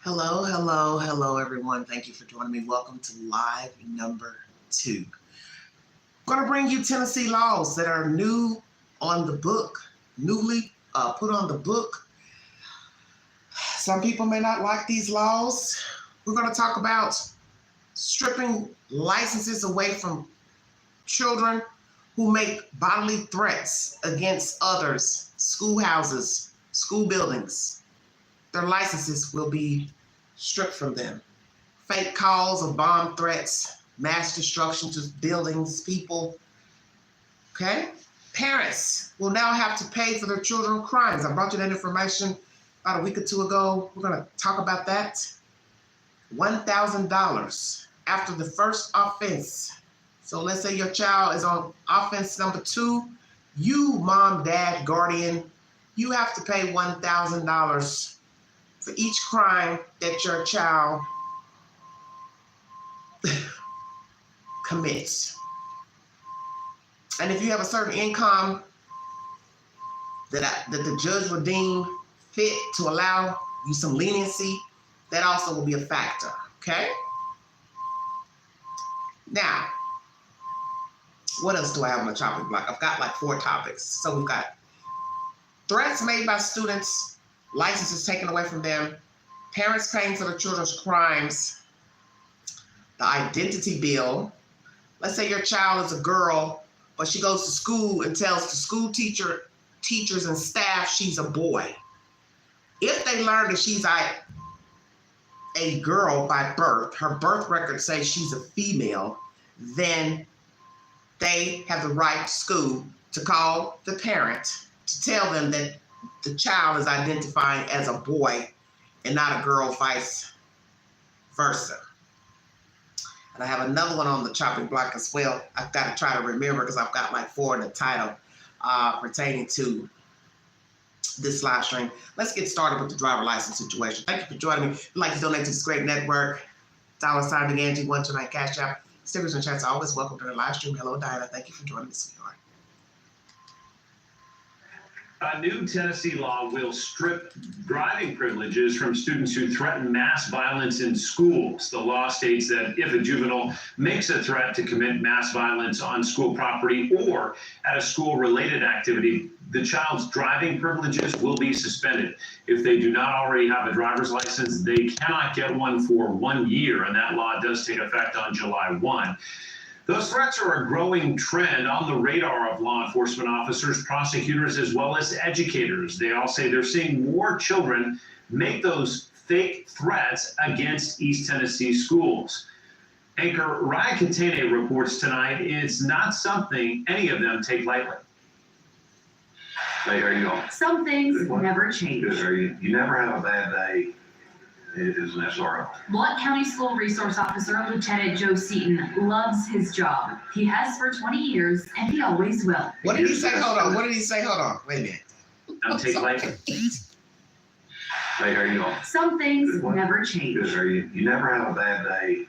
Hello, hello, hello, everyone. Thank you for joining me. Welcome to live number 2. I'm going to bring you Tennessee laws that are new on the book, newly put on the book. Some people may not like these laws. We're going to talk about stripping licenses away from children who make bodily threats against others, schoolhouses, school buildings. Their licenses will be stripped from them. Fake calls of bomb threats, mass destruction to buildings, people. Okay? Parents will now have to pay for their children's crimes. I brought you that information about a week or two ago. We're going to talk about that. $1,000 after the first offense. So let's say your child is on offense number 2. You, mom, dad, guardian, you have to pay $1,000 for each crime that your child commits. And if you have a certain income that the judge will deem fit to allow you some leniency, that also will be a factor, okay? Now, what else do I have on the chopping block? I've got like 4 topics. So we've got threats made by students, licenses taken away from them, parents paying for their children's crimes, the identity bill. Let's say your child is a girl, but she goes to school and tells the school teachers and staff she's a boy. If they learn that she's a girl by birth, her birth record says she's a female, then they have the right to school to call the parent to tell them that the child is identifying as a boy and not a girl, vice versa. And I have another one on the chopping block as well. I've got to try to remember because I've got like 4 in the title pertaining to this live stream. Let's get started with the driver license situation. Thank you for joining me. If you'd like to donate to this great network, $ Big Angie 129 Cash App. Stickers and chats are always welcome to the live stream. Hello, Diana. Thank you for joining me, sweetheart. A new Tennessee law will strip driving privileges from students who threaten mass violence in schools. The law states that if a juvenile makes a threat to commit mass violence on school property or at a school-related activity, the child's driving privileges will be suspended. If they do not already have a driver's license, they cannot get one for 1 year, and that law does take effect on July 1. Those threats are a growing trend on the radar of law enforcement officers, prosecutors, as well as educators. They all say they're seeing more children make those fake threats against East Tennessee schools. Anchor Ryan Katene reports tonight it's not something any of them take lightly. Hey, how you doing? Some things never change. Good, are you? You never have a bad day as an SRO. Blount County School Resource Officer Lieutenant Joe Seaton loves his job. He has for 20 years, and he always will. What did he say? Hold on. What did he say? Hold on. Wait a minute. Don't take lightly. Hey, how you doing? Some things never change. Good, are you? You never have a bad day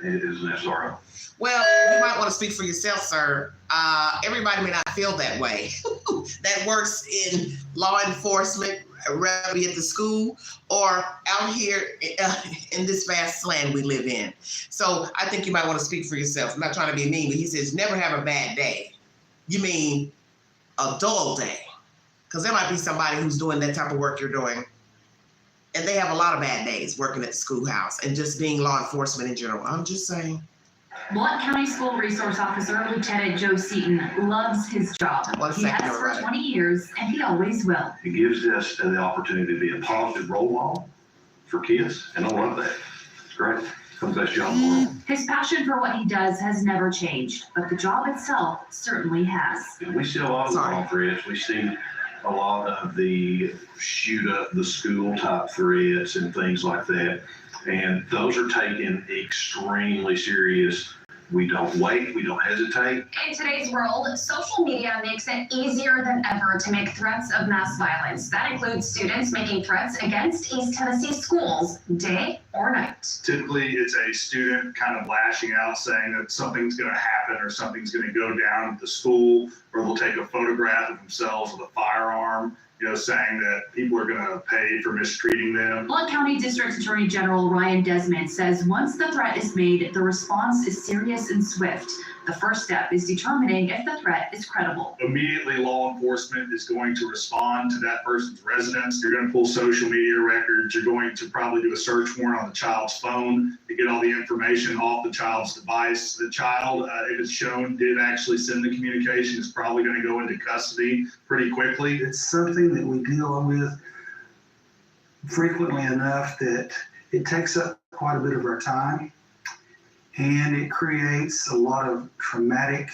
as an SRO. Well, you might want to speak for yourself, sir. Everybody may not feel that way. That works in law enforcement, whether at the school or out here in this vast land we live in. So I think you might want to speak for yourself. I'm not trying to be mean, but he says never have a bad day. You mean a dull day? Because there might be somebody who's doing that type of work you're doing, and they have a lot of bad days working at the schoolhouse and just being law enforcement in general. I'm just saying. Blount County School Resource Officer Lieutenant Joe Seaton loves his job. He has for 20 years, and he always will. It gives us the opportunity to be a positive role model for kids, and I love that. It's great. It's the best job in the world. His passion for what he does has never changed, but the job itself certainly has. And we see a lot of wrong threats. We see a lot of the shoot up the school type threats and things like that. And those are taken extremely serious. We don't wait, we don't hesitate. In today's world, social media makes it easier than ever to make threats of mass violence. That includes students making threats against East Tennessee schools, day or night. Typically, it's a student kind of lashing out saying that something's going to happen or something's going to go down at the school, or they'll take a photograph of themselves with a firearm saying that people are going to pay for mistreating them. Blount County District Attorney General Ryan Desmond says once the threat is made, the response is serious and swift. The first step is determining if the threat is credible. Immediately, law enforcement is going to respond to that person's residence. You're going to pull social media records. You're going to probably do a search warrant on the child's phone to get all the information off the child's device. The child, if it's shown, did actually send the communication, is probably going to go into custody pretty quickly. It's something that we deal with frequently enough that it takes up quite a bit of our time, and it creates a lot of traumatic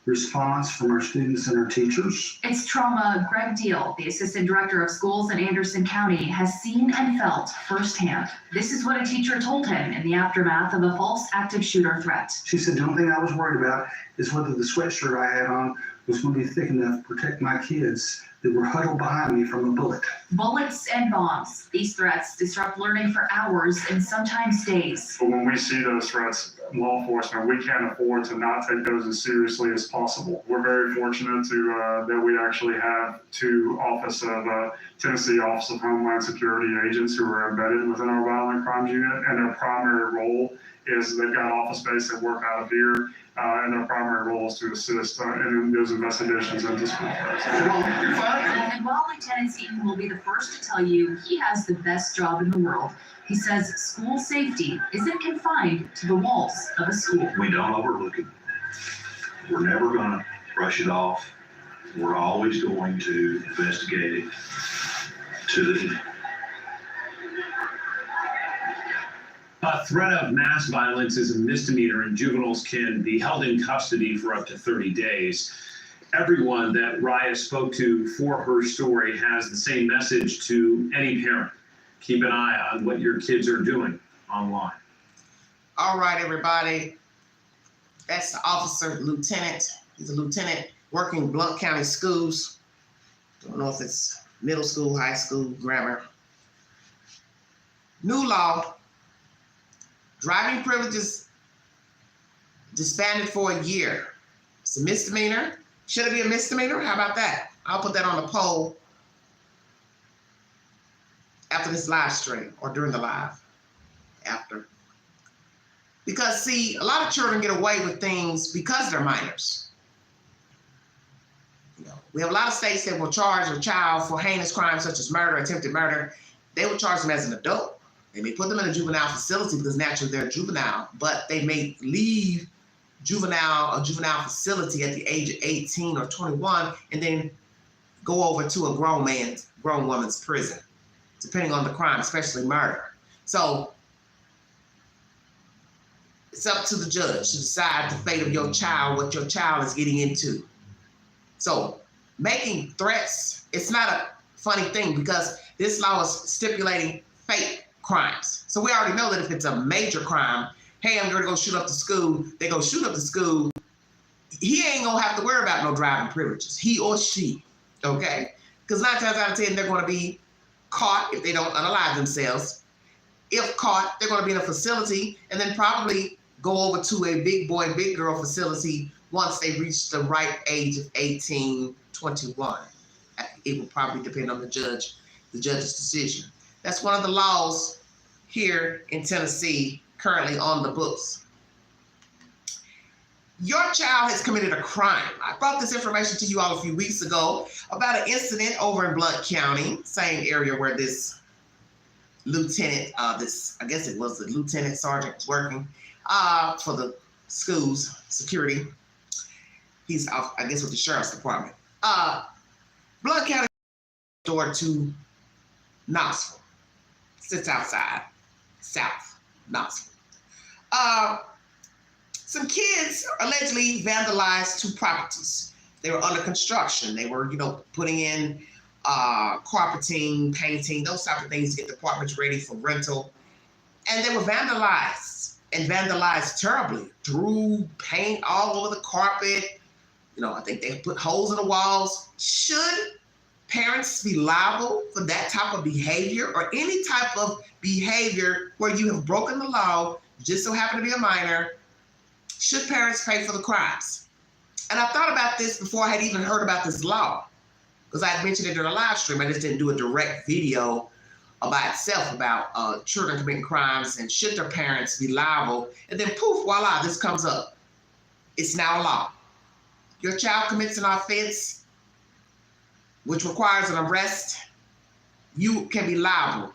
response from our students and our teachers. It's trauma Greg Deal, the Assistant Director of Schools in Anderson County, has seen and felt firsthand. This is what a teacher told him in the aftermath of a false active shooter threat. She said, the only thing I was worried about is whether the sweatshirt I had on was going to be thick enough to protect my kids that were huddled behind me from a bullet. Bullets and bombs. These threats disrupt learning for hours and sometimes days. But when we see those threats, law enforcement, we can't afford to not take those as seriously as possible. We're very fortunate that we actually have two Tennessee Office of Homeland Security agents who are embedded within our violent crimes unit, and their primary role is they've got office space that work out of here, and their primary role is to assist in those investigations into school threats. And while Lieutenant Seaton will be the first to tell you he has the best job in the world, he says school safety isn't confined to the walls of a school. We don't overlook it. We're never going to brush it off. We're always going to investigate it to the end. A threat of mass violence is a misdemeanor, and juveniles can be held in custody for up to 30 days. Everyone that Raya spoke to for her story has the same message to any parent. Keep an eye on what your kids are doing online. All right, everybody. That's the officer, lieutenant. He's a lieutenant working Blount County schools. Don't know if it's middle school, high school, grammar. New law. Driving privileges disbanded for a year. It's a misdemeanor. Should it be a misdemeanor? How about that? I'll put that on the poll after this live stream, or during the live after. Because see, a lot of children get away with things because they're minors. We have a lot of states that will charge a child for heinous crimes such as murder, attempted murder. They will charge them as an adult. They may put them in a juvenile facility because naturally they're juvenile, but they may leave a juvenile facility at the age of 18 or 21 and then go over to a grown woman's prison, depending on the crime, especially murder. So it's up to the judge to decide the fate of your child, what your child is getting into. So making threats, it's not a funny thing because this law is stipulating fake crimes. So we already know that if it's a major crime, hey, I'm going to go shoot up the school, they go shoot up the school, he ain't going to have to worry about no driving privileges, he or she, okay? Because 9 times out of 10, they're going to be caught if they don't unalive themselves. If caught, they're going to be in a facility and then probably go over to a big boy, big girl facility once they reach the right age of 18, 21. It will probably depend on the judge's decision. That's one of the laws here in Tennessee currently on the books. Your child has committed a crime. I brought this information to you all a few weeks ago about an incident over in Blount County, same area where this lieutenant, I guess it was the lieutenant sergeant was working for the school's security. He's off, I guess, with the sheriff's department. Blount County door to Knoxville. Sits outside, South Knoxville. Some kids allegedly vandalized 2 properties. They were under construction. They were, putting in carpeting, painting, those type of things to get the apartments ready for rental. And they were vandalized, and vandalized terribly. Threw paint all over the carpet. I think they put holes in the walls. Should parents be liable for that type of behavior, or any type of behavior where you have broken the law, just so happen to be a minor? Should parents pay for the crimes? And I thought about this before I had even heard about this law. because I had mentioned it during a live stream. I just didn't do a direct video by itself about children committing crimes and should their parents be liable. And then poof, voila, this comes up. It's now law. Your child commits an offense which requires an arrest, you can be liable.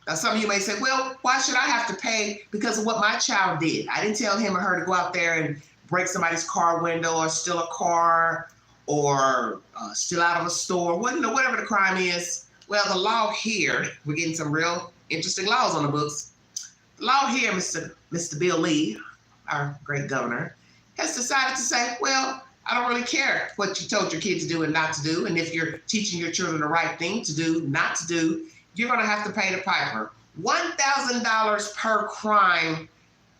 Now, some of you may say, well, why should I have to pay because of what my child did? I didn't tell him or her to go out there and break somebody's car window or steal a car or steal out of a store, whatever the crime is. Well, the law here, we're getting some real interesting laws on the books. The law here, Mr. Bill Lee, our great governor, has decided to say, well, I don't really care what you told your kids to do and not to do. And if you're teaching your children the right thing to do, not to do, you're going to have to pay the piper. $1,000 per crime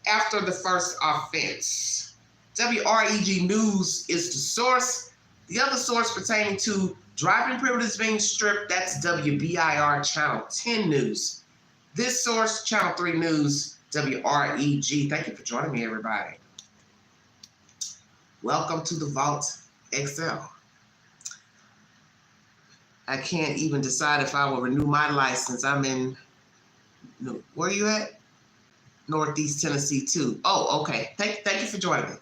after the first offense. WREG News is the source. The other source pertaining to driving privileges being stripped, that's WBIR Channel 10 News. This source, Channel 3 News, WREG. Thank you for joining me, everybody. Welcome to the Vault XL. I can't even decide if I will renew my license. I'm in, where are you at? Northeast Tennessee too. Oh, okay. Thank you for joining me.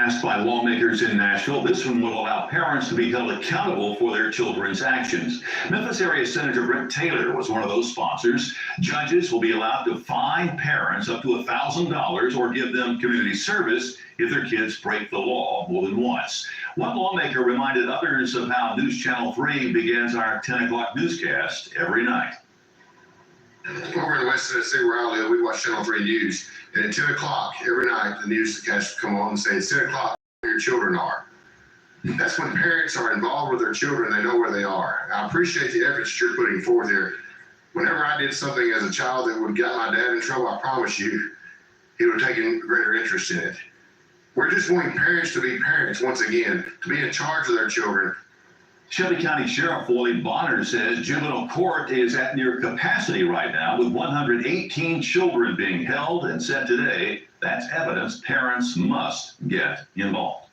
Asked by lawmakers in Nashville, this one will allow parents to be held accountable for their children's actions. Memphis area Senator Brent Taylor was one of those sponsors. Judges will be allowed to fine parents up to $1,000 or give them community service if their kids break the law more than once. One lawmaker reminded others of how News Channel 3 begins our 10 o'clock newscast every night. Over in West Tennessee, where I live, we watch Channel 3 News. And at 10 o'clock every night, the newscast come on and say, it's 10 o'clock where your children are. That's when parents are involved with their children. They know where they are. I appreciate the efforts you're putting forth here. Whenever I did something as a child that would have got my dad in trouble, I promise you, he would have taken greater interest in it. We're just wanting parents to be parents once again, to be in charge of their children. Shelby County Sheriff Floyd Bonner says juvenile court is at near capacity right now with 118 children being held and said today that's evidence parents must get involved.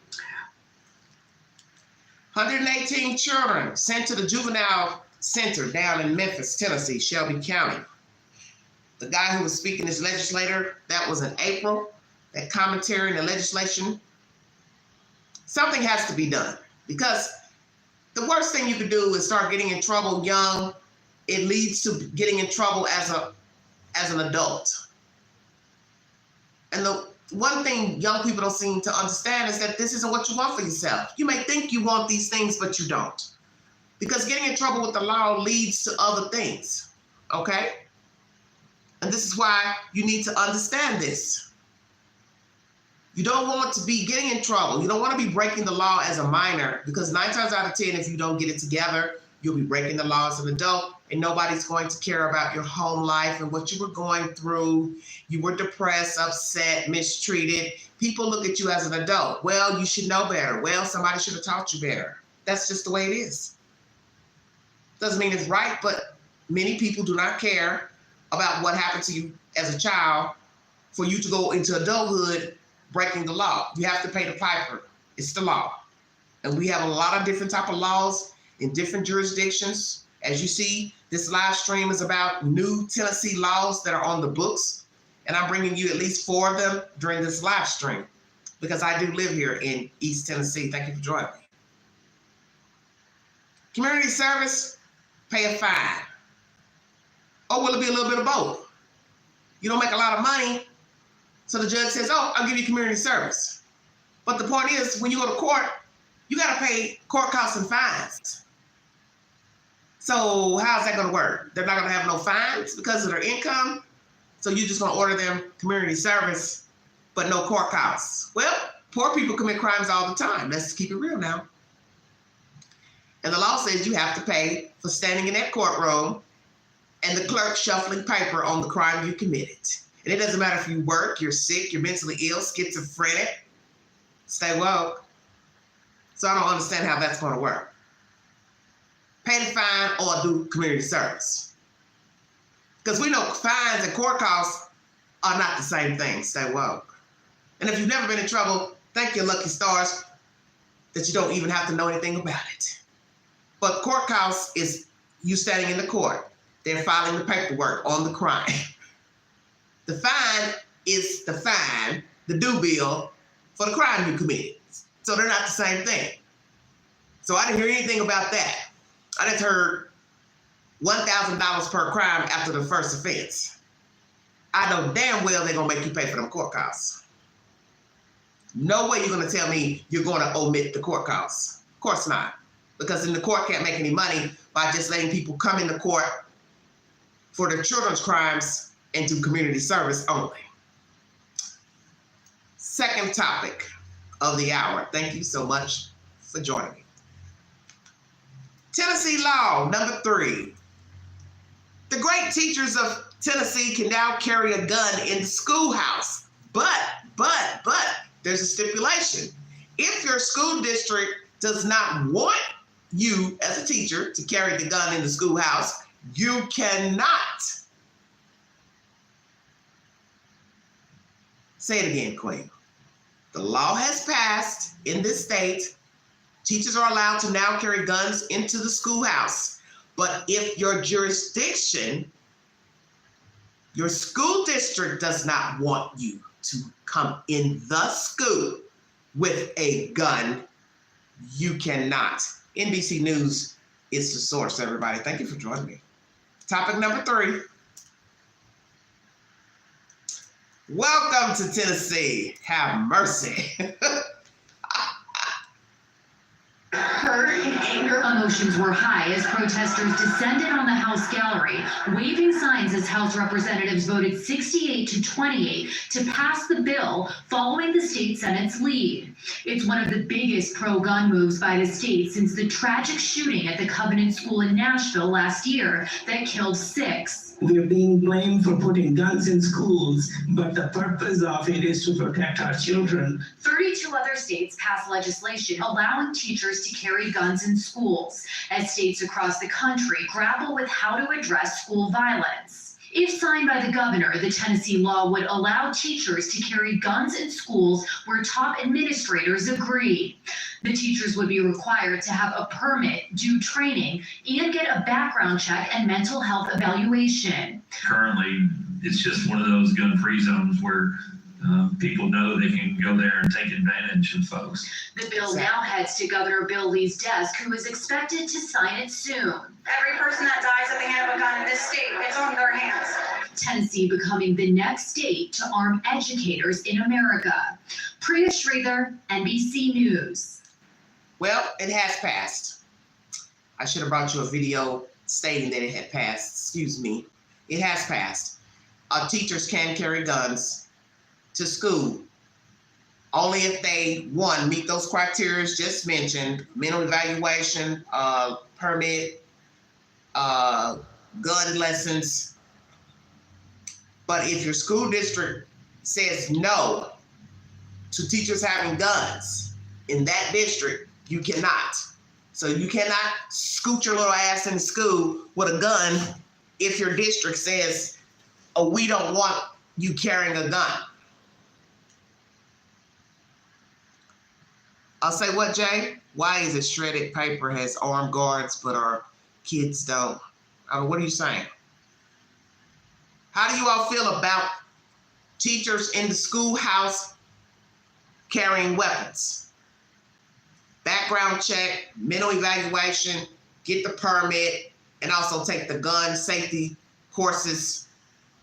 118 children sent to the juvenile center down in Memphis, Tennessee, Shelby County. The guy who was speaking as legislator, that was in April. That commentary in the legislation, something has to be done because the worst thing you could do is start getting in trouble young. It leads to getting in trouble as an adult. And the one thing young people don't seem to understand is that this isn't what you want for yourself. You may think you want these things, but you don't. Because getting in trouble with the law leads to other things, okay? And this is why you need to understand this. You don't want to be getting in trouble. You don't want to be breaking the law as a minor because 9 times out of 10, if you don't get it together, you'll be breaking the law as an adult and nobody's going to care about your home life and what you were going through. You were depressed, upset, mistreated. People look at you as an adult. Well, you should know better. Well, somebody should have taught you better. That's just the way it is. Doesn't mean it's right, but many people do not care about what happened to you as a child for you to go into adulthood breaking the law. You have to pay the piper. It's the law. And we have a lot of different type of laws in different jurisdictions. As you see, this live stream is about new Tennessee laws that are on the books. And I'm bringing you at least 4 of them during this live stream because I do live here in East Tennessee. Thank you for joining me. Community service, pay a fine. Or will it be a little bit of both? You don't make a lot of money, so the judge says, oh, I'll give you community service. But the point is, when you go to court, you got to pay court costs and fines. So how's that going to work? They're not going to have no fines because of their income. So you're just going to order them community service, but no court costs. Well, poor people commit crimes all the time. Let's keep it real now. And the law says you have to pay for standing in that courtroom and the clerk shuffling paper on the crime you committed. And it doesn't matter if you work, you're sick, you're mentally ill, schizophrenic, stay woke. So I don't understand how that's going to work. Pay the fine or do community service. Because we know fines and court costs are not the same thing, stay woke. And if you've never been in trouble, Thank your lucky stars that you don't even have to know anything about it. But courthouse is you standing in the court. They're filing the paperwork on the crime. The fine is the fine, the due bill for the crime you committed. So they're not the same thing. So I didn't hear anything about that. I just heard $1,000 per crime after the first offense. I know damn well they're gonna make you pay for them court costs. No way you're gonna tell me you're gonna omit the court costs. Of course not. Because then the court can't make any money by just letting people come into court for their children's crimes and do community service only. Second topic of the hour. Thank you so much for joining me. Tennessee law, number 3. The great teachers of Tennessee can now carry a gun in the schoolhouse. But, there's a stipulation. If your school district does not want you as a teacher to carry the gun in the schoolhouse, you cannot. Say it again, Queen. The law has passed in this state. Teachers are allowed to now carry guns into the schoolhouse. But if your jurisdiction, your school district does not want you to come in the school with a gun, you cannot. NBC News is the source, everybody. Thank you for joining me. Topic number 3. Welcome to Tennessee. Have mercy. Hurt and anger emotions were high as protesters descended on the House gallery, waving signs as House representatives voted 68 to 28 to pass the bill following the state Senate's lead. It's one of the biggest pro-gun moves by the state since the tragic shooting at the Covenant School in Nashville last year that killed 6. We're being blamed for putting guns in schools, but the purpose of it is to protect our children. 32 other states passed legislation allowing teachers to carry guns in schools, as states across the country grapple with how to address school violence. If signed by the governor, the Tennessee law would allow teachers to carry guns in schools where top administrators agree. The teachers would be required to have a permit, do training, and get a background check and mental health evaluation. Currently, it's just one of those gun-free zones where people know they can go there and take advantage of folks. The bill now heads to Governor Bill Lee's desk, who is expected to sign it soon. Every person that dies at the hand of a gun in this state, it's on their hands. Tennessee becoming the next state to arm educators in America. Priya Sridhar, NBC News. Well, it has passed. I should have brought you a video stating that it had passed. Excuse me. It has passed. Teachers can carry guns to school only if they, 1, meet those criteria just mentioned: mental evaluation, permit, gun lessons. But if your school district says no to teachers having guns in that district, you cannot. So you cannot scoot your little ass in school with a gun if your district says, oh, we don't want you carrying a gun. I'll say what, Jay? Why is it shredded paper has armed guards, but our kids don't? What are you saying? How do you all feel about teachers in the schoolhouse carrying weapons? Background check, mental evaluation, get the permit, and also take the gun safety courses.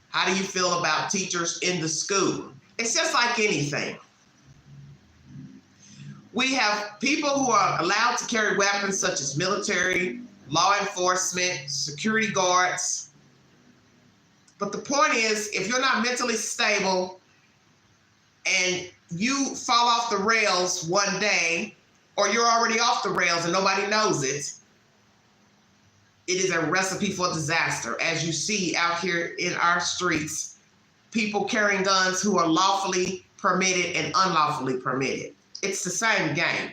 How do you feel about teachers in the school? It's just like anything. We have people who are allowed to carry weapons such as military, law enforcement, security guards. But the point is, if you're not mentally stable and you fall off the rails one day, or you're already off the rails and nobody knows it, it is a recipe for disaster. As you see out here in our streets, people carrying guns who are lawfully permitted and unlawfully permitted. It's the same game.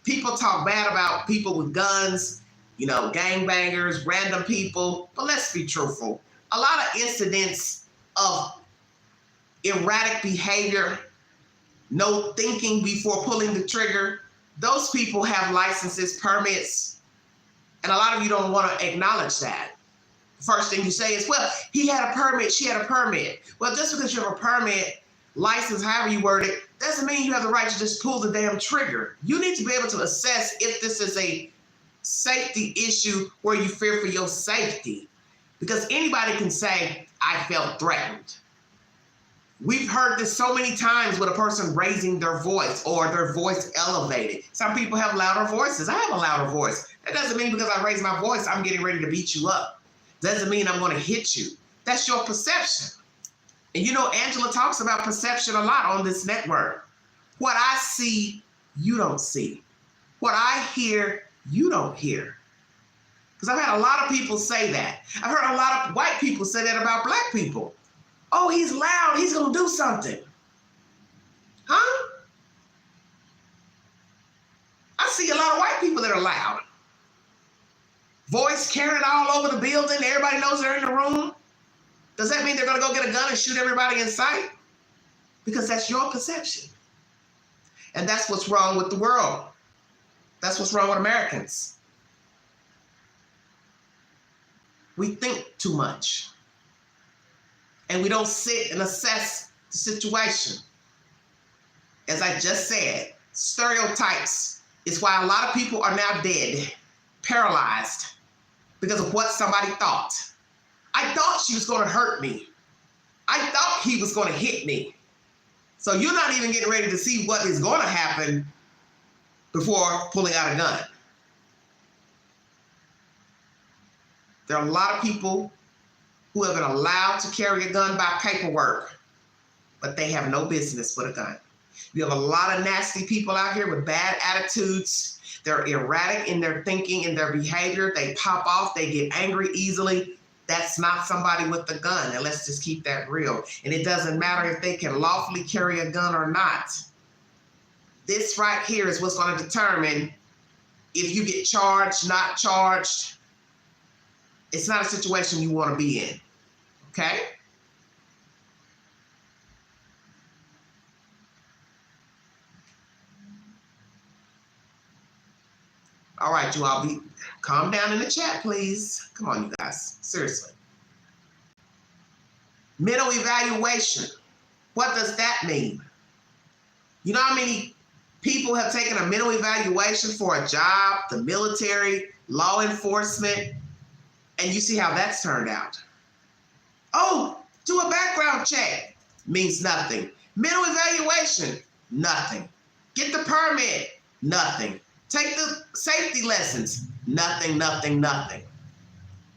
People talk bad about people with guns, you know, gangbangers, random people, but let's be truthful. A lot of incidents of erratic behavior no thinking before pulling the trigger. Those people have licenses, permits, and a lot of you don't want to acknowledge that. First thing you say is, well, he had a permit, she had a permit. Well, just because you have a permit, license, however you word it, doesn't mean you have the right to just pull the damn trigger. You need to be able to assess if this is a safety issue where you fear for your safety. Because anybody can say, I felt threatened. We've heard this so many times with a person raising their voice or their voice elevated. Some people have louder voices. I have a louder voice. That doesn't mean because I raise my voice, I'm getting ready to beat you up. Doesn't mean I'm going to hit you. That's your perception. And you know, Angela talks about perception a lot on this network. What I see, you don't see. What I hear, you don't hear. Because I've had a lot of people say that. I've heard a lot of white people say that about black people. Oh, he's loud, he's going to do something. Huh? I see a lot of white people that are loud. Voice carried all over the building. Everybody knows they're in the room. Does that mean they're going to go get a gun and shoot everybody in sight? Because that's your perception. And that's what's wrong with the world. That's what's wrong with Americans. We think too much. And we don't sit and assess the situation. As I just said, stereotypes is why a lot of people are now dead, paralyzed, because of what somebody thought. I thought she was going to hurt me. I thought he was going to hit me. So you're not even getting ready to see what is going to happen before pulling out a gun. There are a lot of people who have been allowed to carry a gun by paperwork, but they have no business with a gun. You have a lot of nasty people out here with bad attitudes. They're erratic in their thinking and their behavior. They pop off, they get angry easily. That's not somebody with a gun, and let's just keep that real. And it doesn't matter if they can lawfully carry a gun or not. This right here is what's going to determine if you get charged, not charged. It's not a situation you want to be in, okay? All right, you all, calm down in the chat, please. Come on, you guys, seriously. Mental evaluation, what does that mean? You know how many people have taken a mental evaluation for a job, the military, law enforcement, and you see how that's turned out. Oh, do a background check, means nothing. Mental evaluation, nothing. Get the permit, nothing. Take the safety lessons, nothing, nothing, nothing.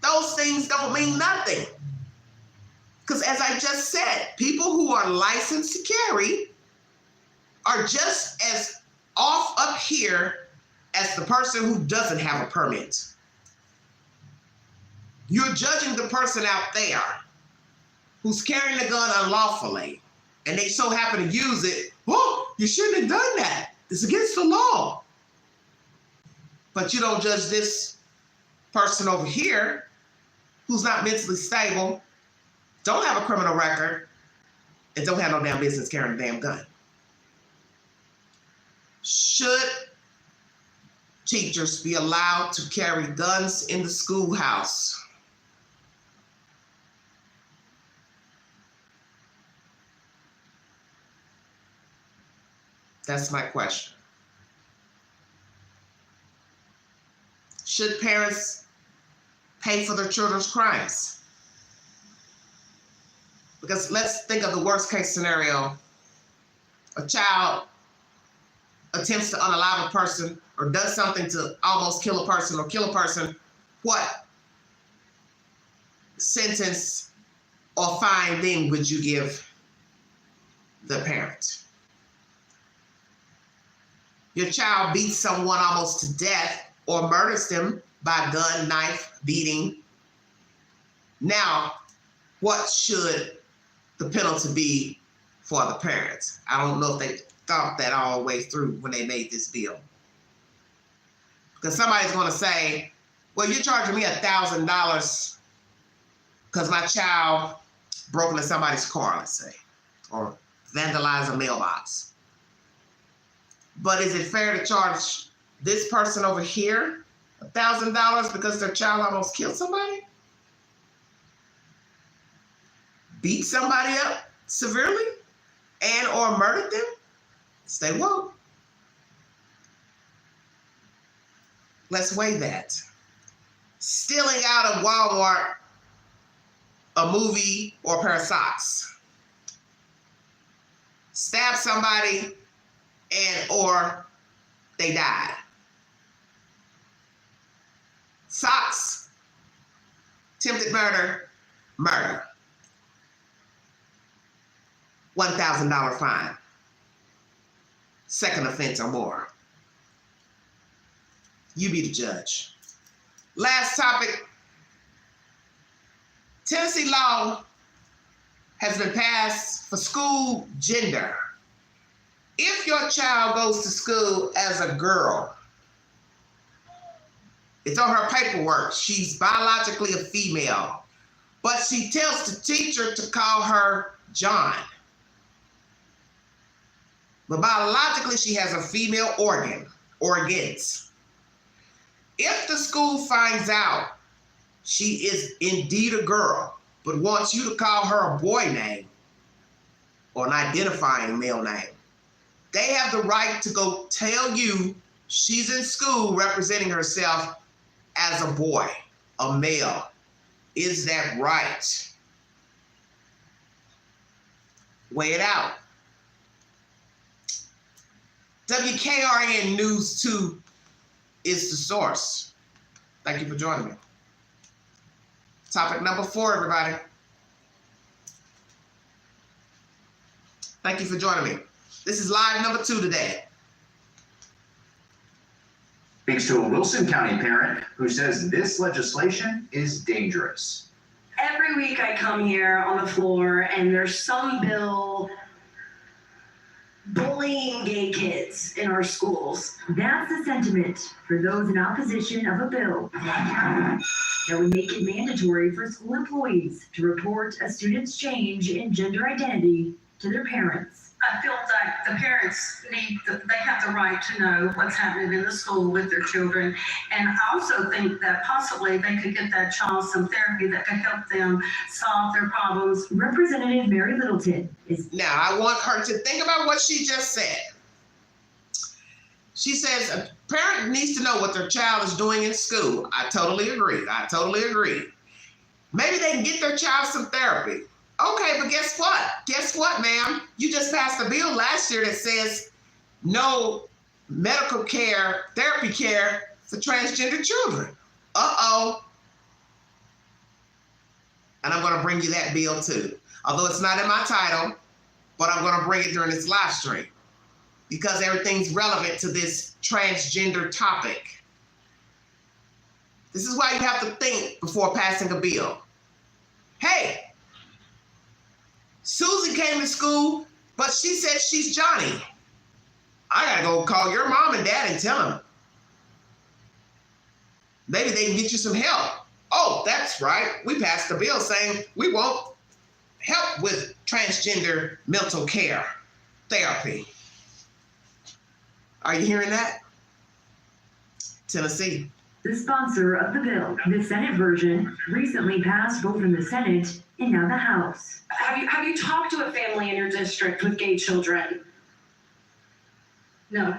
Those things don't mean nothing. Because as I just said, people who are licensed to carry are just as off up here as the person who doesn't have a permit. You're judging the person out there who's carrying a gun unlawfully, and they so happen to use it. Oh, you shouldn't have done that. It's against the law. But you don't judge this person over here who's not mentally stable, don't have a criminal record, and don't have no damn business carrying a damn gun. Should teachers be allowed to carry guns in the schoolhouse? That's my question. Should parents pay for their children's crimes? Because let's think of the worst case scenario. A child attempts to unalive a person or does something to almost kill a person or kill a person. What sentence or fine then would you give the parent? Your child beats someone almost to death or murders them by gun, knife, beating. Now, what should the penalty be for the parents? I don't know if they thought that all the way through when they made this bill. Because somebody's going to say, well, you're charging me $1,000 because my child broke into somebody's car, let's say, or vandalized a mailbox. But is it fair to charge this person over here $1,000 because their child almost killed somebody? Beat somebody up severely and or murdered them? Stay woke. Let's weigh that. Stealing out of Walmart a movie or a pair of socks. Stab somebody and or they died. Socks, attempted murder, murder. $1,000 fine. Second offense or more. You be the judge. Last topic. Tennessee law has been passed for school gender. If your child goes to school as a girl, it's on her paperwork, she's biologically a female, but she tells the teacher to call her John. But biologically, she has a female organs. If the school finds out she is indeed a girl, but wants you to call her a boy name or an identifying male name, they have the right to go tell you she's in school representing herself as a boy, a male. Is that right? Weigh it out. WKRN News 2 is the source. Thank you for joining me. Topic number 4, everybody. Thank you for joining me. This is live number 2 today. Speaks to a Wilson County parent who says this legislation is dangerous. Every week I come here on the floor and there's some bill bullying gay kids in our schools. That's the sentiment for those in opposition of a bill that would make it mandatory for school employees to report a student's change in gender identity to their parents. I feel like the parents they have the right to know what's happening in the school with their children. And I also think that possibly they could get that child some therapy that could help them solve their problems. Representative Mary Littleton is. Now, I want her to think about what she just said. She says a parent needs to know what their child is doing in school. I totally agree. Maybe they can get their child some therapy. Okay, but guess what? Guess what, ma'am? You just passed a bill last year that says no medical care, therapy care for transgender children. Uh-oh. And I'm going to bring you that bill too. Although it's not in my title, but I'm going to bring it during this live stream because everything's relevant to this transgender topic. This is why you have to think before passing a bill. Hey, Susie came to school, but she said she's Johnny. I gotta go call your mom and dad and tell them. Maybe they can get you some help. Oh, that's right. We passed a bill saying we won't help with transgender mental care therapy. Are you hearing that? Tennessee. The sponsor of the bill, the Senate version, recently passed both in the Senate and now the House. Have you talked to a family in your district with gay children? No.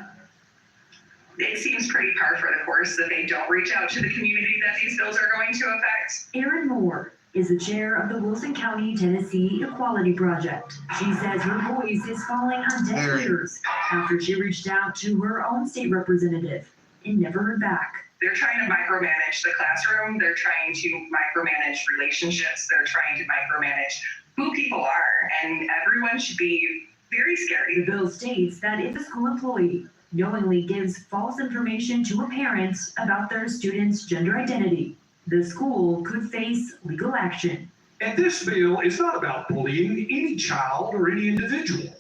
It seems pretty par for the course that they don't reach out to the community that these bills are going to affect. Erin Moore is the chair of the Wilson County, Tennessee Equality Project. She says her voice is falling on deaf ears after she reached out to her own state representative and never heard back. They're trying to micromanage the classroom. They're trying to micromanage relationships. They're trying to micromanage who people are, and everyone should be very scared. The bill states that if a school employee knowingly gives false information to a parent about their student's gender identity, the school could face legal action. And this bill is not about bullying any child or any individual.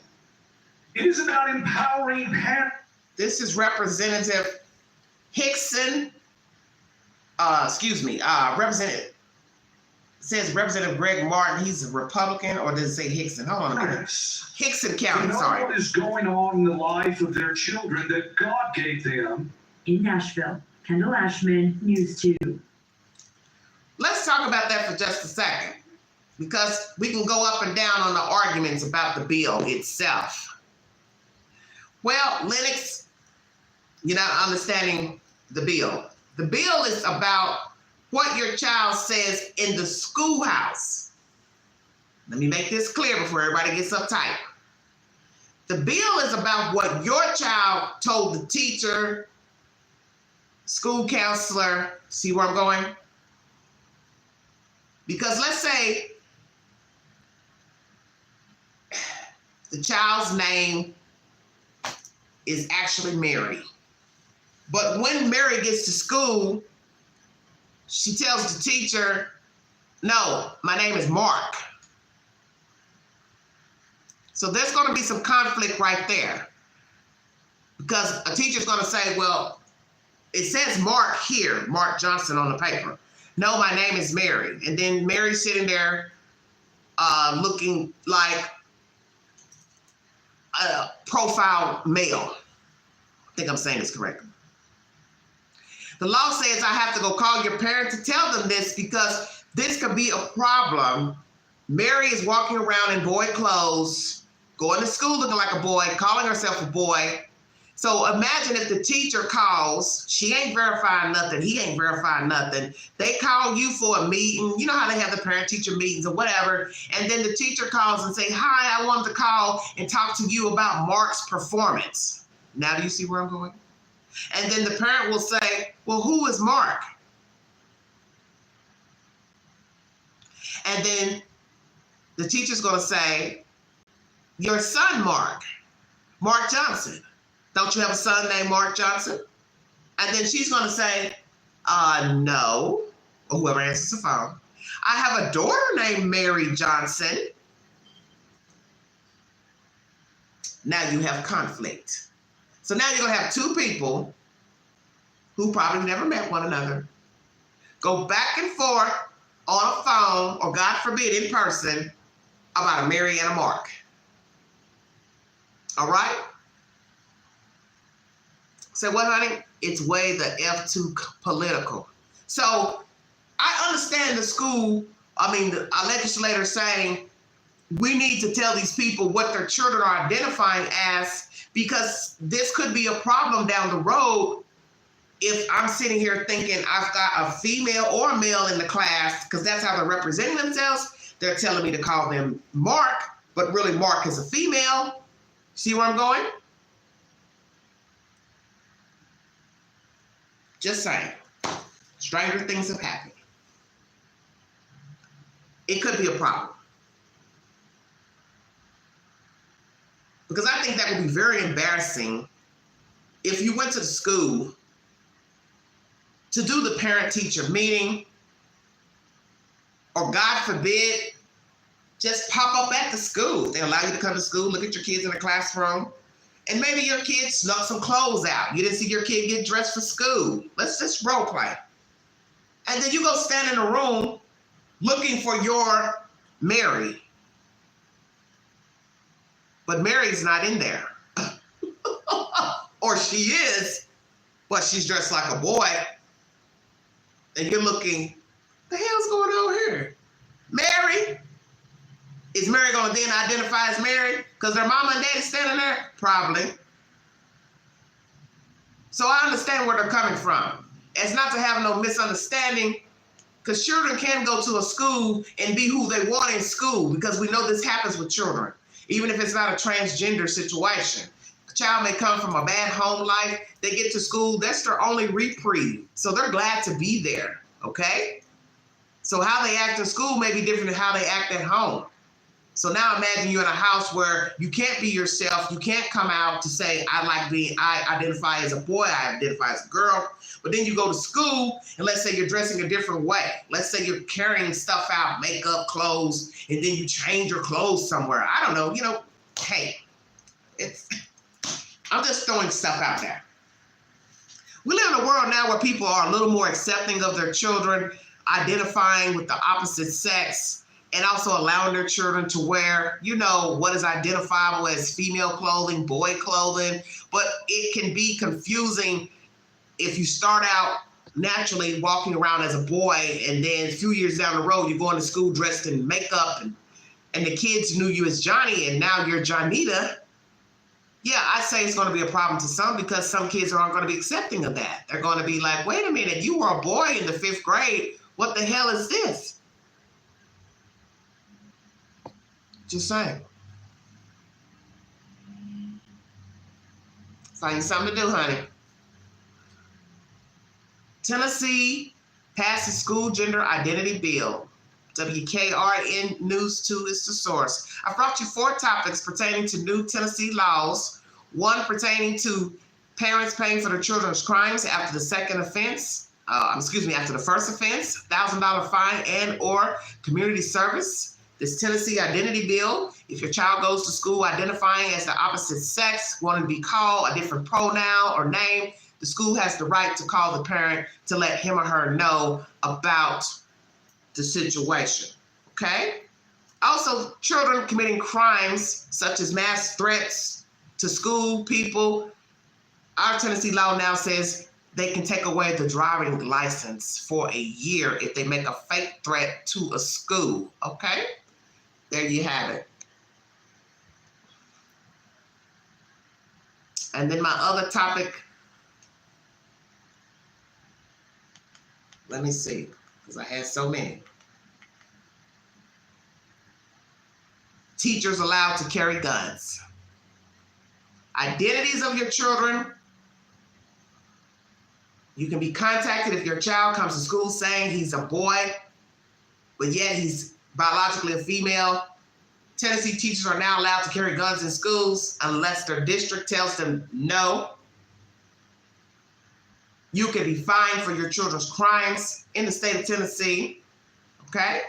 It is about empowering parents. This is Representative Hickson, Representative says Representative Greg Martin, he's a Republican, or does it say Hickson? Hold on a minute. Yes. Hickson To County, know sorry. what is going on in the life of their children that God gave them. In Nashville, Kendall Ashman, News 2. Let's talk about that for just a second, because we can go up and down on the arguments about the bill itself. Well, Lennox, you're not understanding the bill. The bill is about what your child says in the schoolhouse. Let me make this clear before everybody gets uptight. The bill is about what your child told the teacher, school counselor. See where I'm going? Because let's say the child's name is actually Mary. But when Mary gets to school, she tells the teacher, no, my name is Mark. So there's going to be some conflict right there. Because a teacher's going to say, well, it says Mark here, Mark Johnson on the paper. No, my name is Mary. And then Mary's sitting there looking like a profile male. I think I'm saying this correctly. The law says I have to go call your parent to tell them this because this could be a problem. Mary is walking around in boy clothes, going to school looking like a boy, calling herself a boy. So imagine if the teacher calls, she ain't verifying nothing, he ain't verifying nothing. They call you for a meeting. You know how they have the parent-teacher meetings or whatever. And then the teacher calls and say, hi, I wanted to call and talk to you about Mark's performance. Now do you see where I'm going? And then the parent will say, well, who is Mark? And then the teacher's going to say, your son, Mark Johnson. Don't you have a son named Mark Johnson? And then she's going to say, no, or whoever answers the phone. I have a daughter named Mary Johnson. Now you have conflict. So now you're going to have two people who probably never met one another go back and forth on a phone, or God forbid in person, about a Mary and a Mark. All right? Say what, honey? It's way the F too political. So I understand the legislator saying we need to tell these people what their children are identifying as, because this could be a problem down the road if I'm sitting here thinking I've got a female or a male in the class, because that's how they're representing themselves. They're telling me to call them Mark, but really Mark is a female. See where I'm going? Just saying. Stranger things have happened. It could be a problem. Because I think that would be very embarrassing if you went to the school to do the parent-teacher meeting, or God forbid, just pop up at the school. They allow you to come to school, look at your kids in the classroom, and maybe your kid snuck some clothes out. You didn't see your kid get dressed for school. Let's just role play. And then you go stand in a room looking for your Mary. But Mary's not in there. Or she is, but she's dressed like a boy. And you're looking, the hell's going on here? Mary? Is Mary going to then identify as Mary because their mama and daddy standing there? Probably. So I understand where they're coming from. It's not to have no misunderstanding, because children can go to a school and be who they want in school, because we know this happens with children, even if it's not a transgender situation. A child may come from a bad home life. They get to school, that's their only reprieve. So they're glad to be there, okay? So how they act in school may be different than how they act at home. So now imagine you're in a house where you can't be yourself. You can't come out to say, I identify as a boy, I identify as a girl. But then you go to school, and let's say you're dressing a different way. Let's say you're carrying stuff out, makeup, clothes, and then you change your clothes somewhere. I don't know, hey, I'm just throwing stuff out there. We live in a world now where people are a little more accepting of their children. identifying with the opposite sex, and also allowing their children to wear, what is identifiable as female clothing, boy clothing. But it can be confusing if you start out naturally walking around as a boy, and then a few years down the road, you're going to school dressed in makeup, and the kids knew you as Johnny, and now you're Johnita. Yeah, I say it's going to be a problem to some, because some kids aren't going to be accepting of that. They're going to be like, wait a minute, you were a boy in the 5th grade. What the hell is this? Just saying. Find something to do, honey. Tennessee passed the school gender identity bill. WKRN News 2 is the source. I brought you 4 topics pertaining to new Tennessee laws. One pertaining to parents paying for their children's crimes after the second offense. After the first offense, $1,000 fine and or community service. This Tennessee identity bill, if your child goes to school identifying as the opposite sex, wanting to be called a different pronoun or name, the school has the right to call the parent to let him or her know about the situation, okay? Also, children committing crimes such as mass threats to school people, our Tennessee law now says they can take away the driving license for a year if they make a fake threat to a school, okay? There you have it. And then my other topic, let me see, because I had so many. Teachers allowed to carry guns. Identities of your children. You can be contacted if your child comes to school saying he's a boy, but yet he's biologically a female. Tennessee teachers are now allowed to carry guns in schools unless their district tells them no. You can be fined for your children's crimes in the state of Tennessee, okay?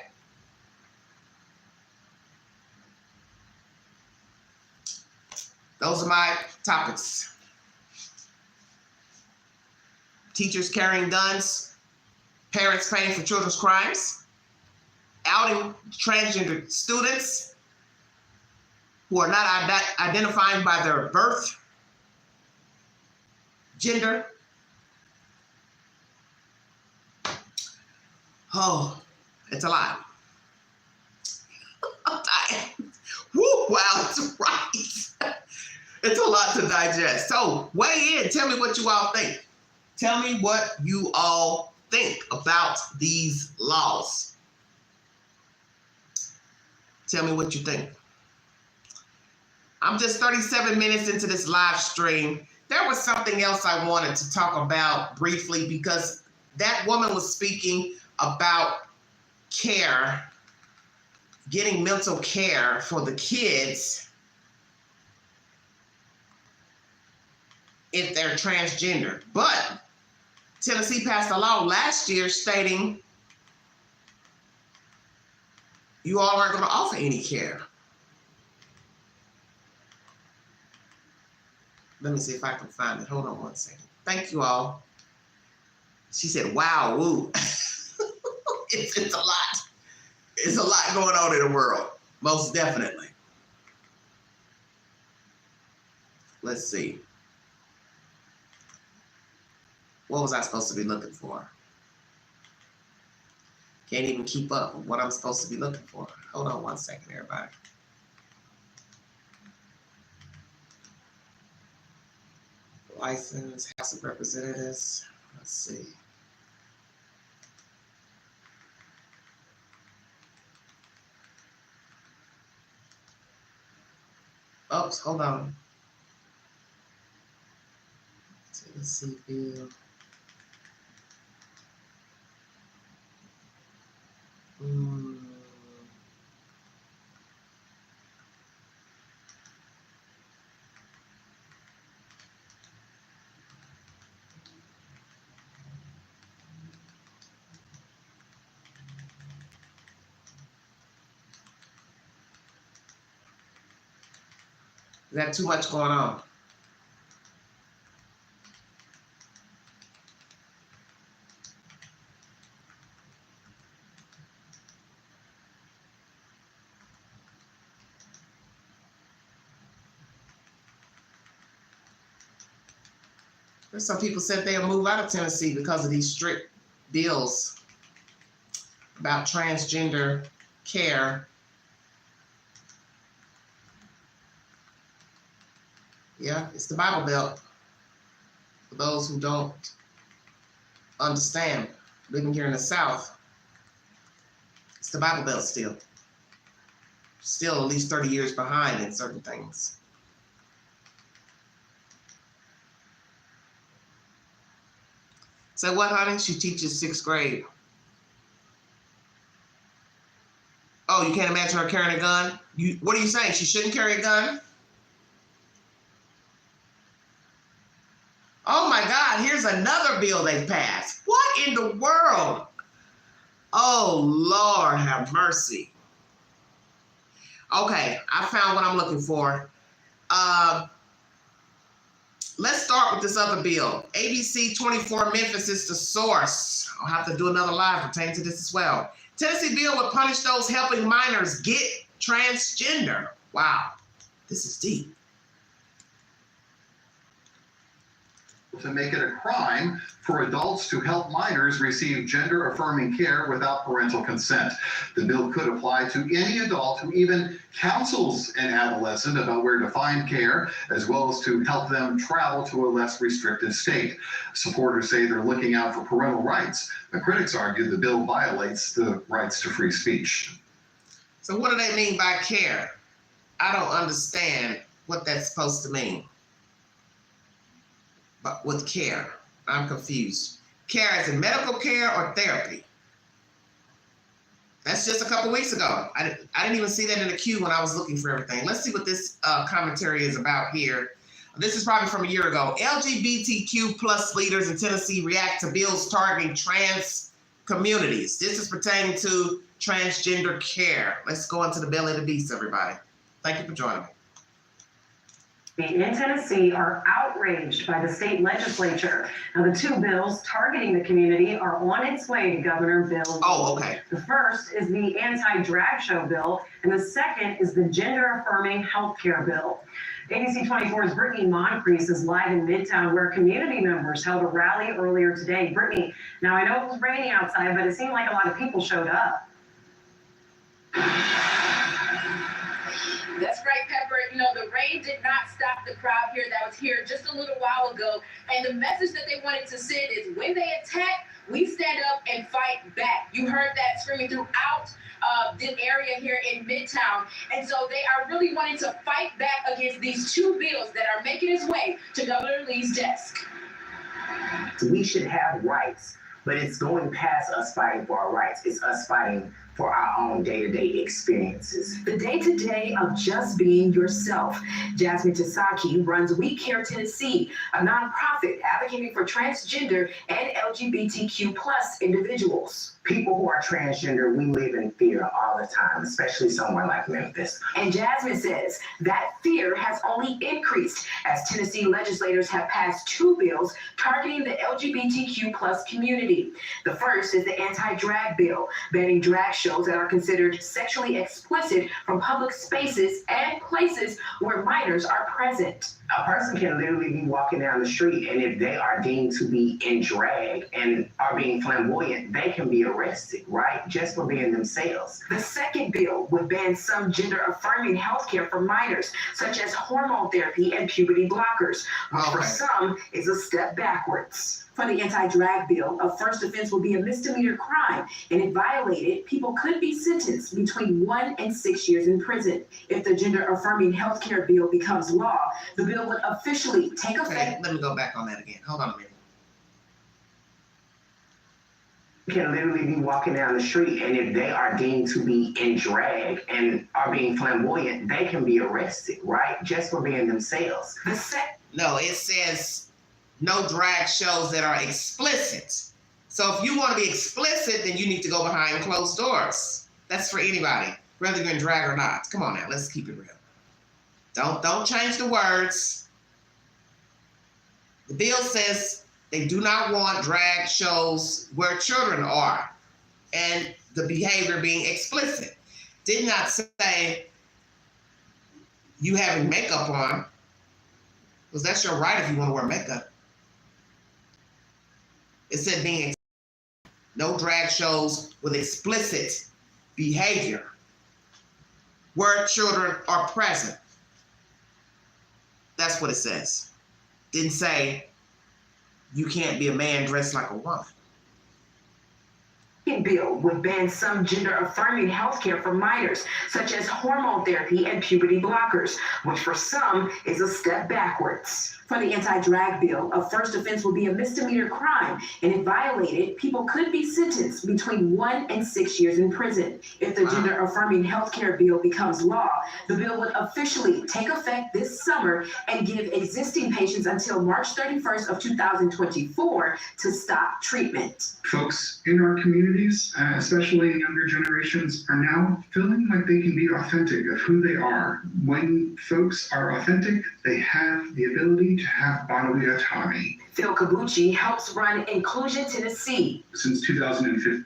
Those are my topics. Teachers carrying guns, parents paying for children's crimes, outing transgender students who are not identifying by their birth, gender. Oh, it's a lot. I'm tired. Woo, wow, it's right. It's a lot to digest. So weigh in. Tell me what you all think. Tell me what you all think about these laws. Tell me what you think. I'm just 37 minutes into this live stream. There was something else I wanted to talk about briefly, because that woman was speaking about care, getting mental care for the kids if they're transgender. But Tennessee passed a law last year stating you all aren't going to offer any care. Let me see if I can find it. Hold on one second. Thank you all. She said, wow, woo. It's a lot. It's a lot going on in the world, most definitely. Let's see. What was I supposed to be looking for? Can't even keep up with what I'm supposed to be looking for. Hold on one second, everybody. License, House of Representatives. Let's see. Oops, hold on. Tennessee bill. Is that too much going on? There's some people said they'll move out of Tennessee because of these strict bills about transgender care. Yeah, it's the Bible Belt. For those who don't understand, living here in the South, it's the Bible Belt still. Still at least 30 years behind in certain things. So what, honey? She teaches 6th grade. Oh, you can't imagine her carrying a gun? What are you saying? She shouldn't carry a gun? Oh my God, here's another bill they passed. What in the world? Oh, Lord have mercy. Okay, I found what I'm looking for. Let's start with this other bill. ABC 24 Memphis is the source. I'll have to do another live pertaining to this as well. Tennessee bill would punish those helping minors get transgender. Wow, this is deep. To make it a crime for adults to help minors receive gender-affirming care without parental consent. The bill could apply to any adult who even counsels an adolescent about where to find care, as well as to help them travel to a less restrictive state. Supporters say they're looking out for parental rights. The critics argue the bill violates the rights to free speech. So what do they mean by care? I don't understand what that's supposed to mean. But with care, I'm confused. Care as in medical care or therapy? That's just a couple weeks ago. I didn't even see that in the queue when I was looking for everything. Let's see what this commentary is about here. This is probably from a year ago. LGBTQ plus leaders in Tennessee react to bills targeting trans communities. This is pertaining to transgender care. Let's go into the belly of the beast, everybody. Thank you for joining me. In Tennessee are outraged by the state legislature. Now, the two bills targeting the community are on its way to Governor Bill. Oh, okay. The first is the anti-drag show bill, and the second is the gender-affirming health care bill. ABC 24's Brittany Moncrief is live in Midtown, where community members held a rally earlier today. Brittany, now I know it was raining outside, but it seemed like a lot of people showed up. That's right, Pepper. You know, the rain did not stop the crowd here that was here just a little while ago. And the message that they wanted to send is when they attack, we stand up and fight back. You heard that screaming throughout this area here in Midtown. And so they are really wanting to fight back against these two bills that are making its way to Governor Lee's desk. We should have rights, but it's going past us fighting for our rights. It's us fighting for our own day-to-day experiences. The day-to-day of just being yourself. Jasmine Tasaki runs We Care Tennessee, a nonprofit advocating for transgender and LGBTQ plus individuals. People who are transgender, we live in fear all the time, especially somewhere like Memphis. And Jasmine says that fear has only increased as Tennessee legislators have passed two bills targeting the LGBTQ plus community. The first is the anti-drag bill, banning drag shows that are considered sexually explicit from public spaces and places where minors are present. A person can literally be walking down the street, and if they are deemed to be in drag and are being flamboyant, they can be arrested, right? Just for being themselves. The second bill would ban some gender-affirming healthcare for minors, such as hormone therapy and puberty blockers, which for some is a step backwards. For the anti-drag bill, a first offense will be a misdemeanor crime, and if violated, people could be sentenced between 1 and 6 years in prison. If the gender-affirming healthcare bill becomes law, the bill would officially take effect. Okay, let me go back on that again. Hold on a minute. Can literally be walking down the street, and if they are deemed to be in drag and are being flamboyant, they can be arrested, right? Just for being themselves. No, it says no drag shows that are explicit. So if you want to be explicit, then you need to go behind closed doors. That's for anybody, whether you're in drag or not. Come on now, let's keep it real. Don't change the words. The bill says they do not want drag shows where children are and the behavior being explicit. Did not say you having makeup on, because that's your right if you want to wear makeup. It said no drag shows with explicit behavior where children are present. That's what it says. Didn't say you can't be a man dressed like a woman. Bill would ban some gender-affirming healthcare for minors, such as hormone therapy and puberty blockers, which for some is a step backwards. For the anti-drag bill, a first offense will be a misdemeanor crime, and if violated, people could be sentenced between 1 and 6 years in prison. If the gender-affirming healthcare bill becomes law, the bill would officially take effect this summer and give existing patients until March 31st of 2024 to stop treatment. Folks in our communities, especially younger generations, are now feeling like they can be authentic of who they are. When folks are authentic, they have the ability to have bodily autonomy. Phil Kabuchi helps run Inclusion Tennessee. Since 2015.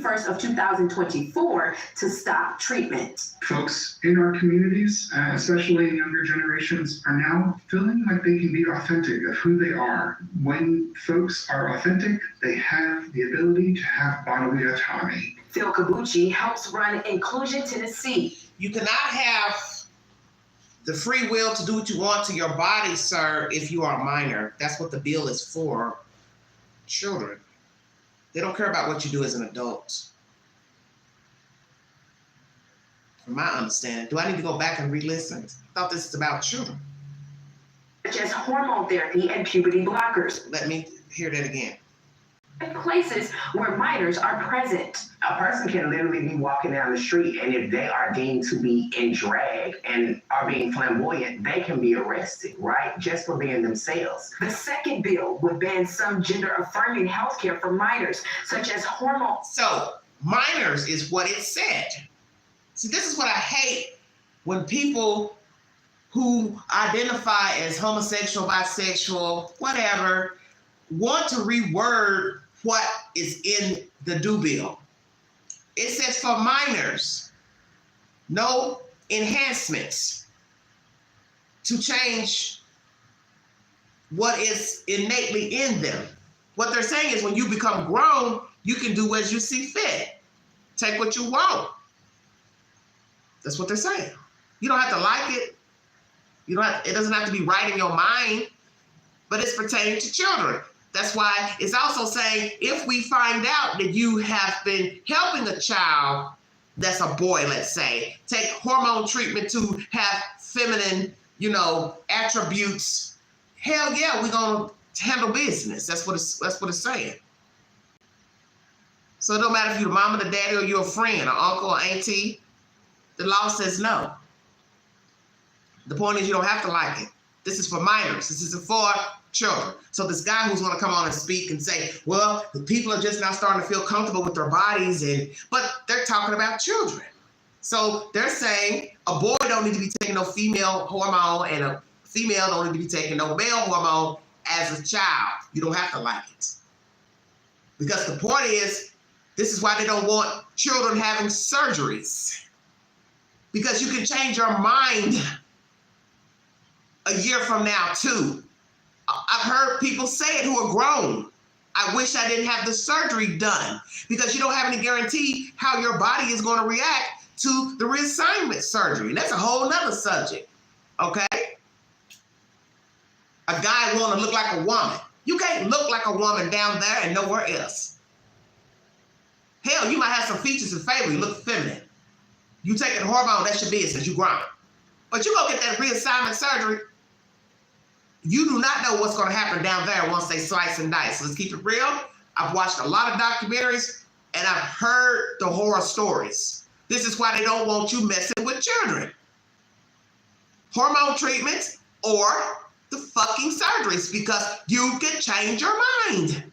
First of 2024 to stop treatment. Folks in our communities, especially younger generations, are now feeling like they can be authentic of who they are. When folks are authentic, they have the ability to have bodily autonomy. Phil Kabuchi helps run Inclusion Tennessee. You cannot have the free will to do what you want to your body, sir, if you are a minor. That's what the bill is for. Children. They don't care about what you do as an adult. From my understanding, do I need to go back and re-listen? I thought this is about children. Such as hormone therapy and puberty blockers. Let me hear that again. Places where minors are present. A person can literally be walking down the street, and if they are deemed to be in drag and are being flamboyant, they can be arrested, right? Just for being themselves. The second bill would ban some gender-affirming healthcare for minors, such as hormone. So, minors is what it said. See, this is what I hate when people who identify as homosexual, bisexual, whatever, want to reword what is in the do bill. It says for minors, no enhancements to change what is innately in them. What they're saying is when you become grown, you can do as you see fit. Take what you want. That's what they're saying. You don't have to like it. It doesn't have to be right in your mind, but it's pertaining to children. That's why it's also saying if we find out that you have been helping a child that's a boy, let's say, take hormone treatment to have feminine, attributes, hell yeah, we're gonna handle business. That's what it's saying. So it don't matter if you're the mama, the daddy, or you're a friend, or uncle, or auntie. The law says no. The point is you don't have to like it. This is for minors. This isn't for children. So this guy who's going to come on and speak and say, well, the people are just now starting to feel comfortable with their bodies, but they're talking about children. So they're saying a boy don't need to be taking no female hormone and a female don't need to be taking no male hormone as a child. You don't have to like it. Because the point is, this is why they don't want children having surgeries. Because you can change your mind a year from now too. I've heard people say it who are grown. I wish I didn't have the surgery done, because you don't have any guarantee how your body is going to react to the reassignment surgery. That's a whole nother subject, okay? A guy want to look like a woman. You can't look like a woman down there and nowhere else. Hell, you might have some features in favor. You look feminine. You taking hormone, that's your business. You grown. But you go get that reassignment surgery, you do not know what's going to happen down there once they slice and dice. So let's keep it real. I've watched a lot of documentaries and I've heard the horror stories. This is why they don't want you messing with children. Hormone treatments or the fucking surgeries, because you can change your mind.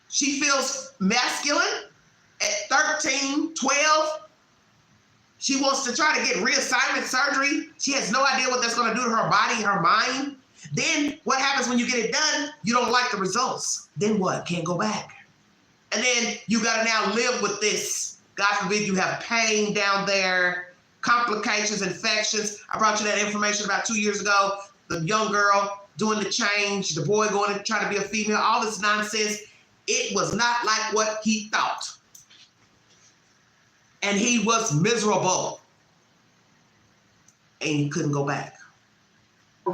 She feels masculine at 13, 12. She wants to try to get reassignment surgery. She has no idea what that's going to do to her body, her mind. Then what happens when you get it done? You don't like the results. Then what? Can't go back. And then you got to now live with this. God forbid you have pain down there, complications, infections. I brought you that information about 2 years ago. The young girl doing the change, the boy going to try to be a female, all this nonsense. It was not like what he thought. And he was miserable. And he couldn't go back.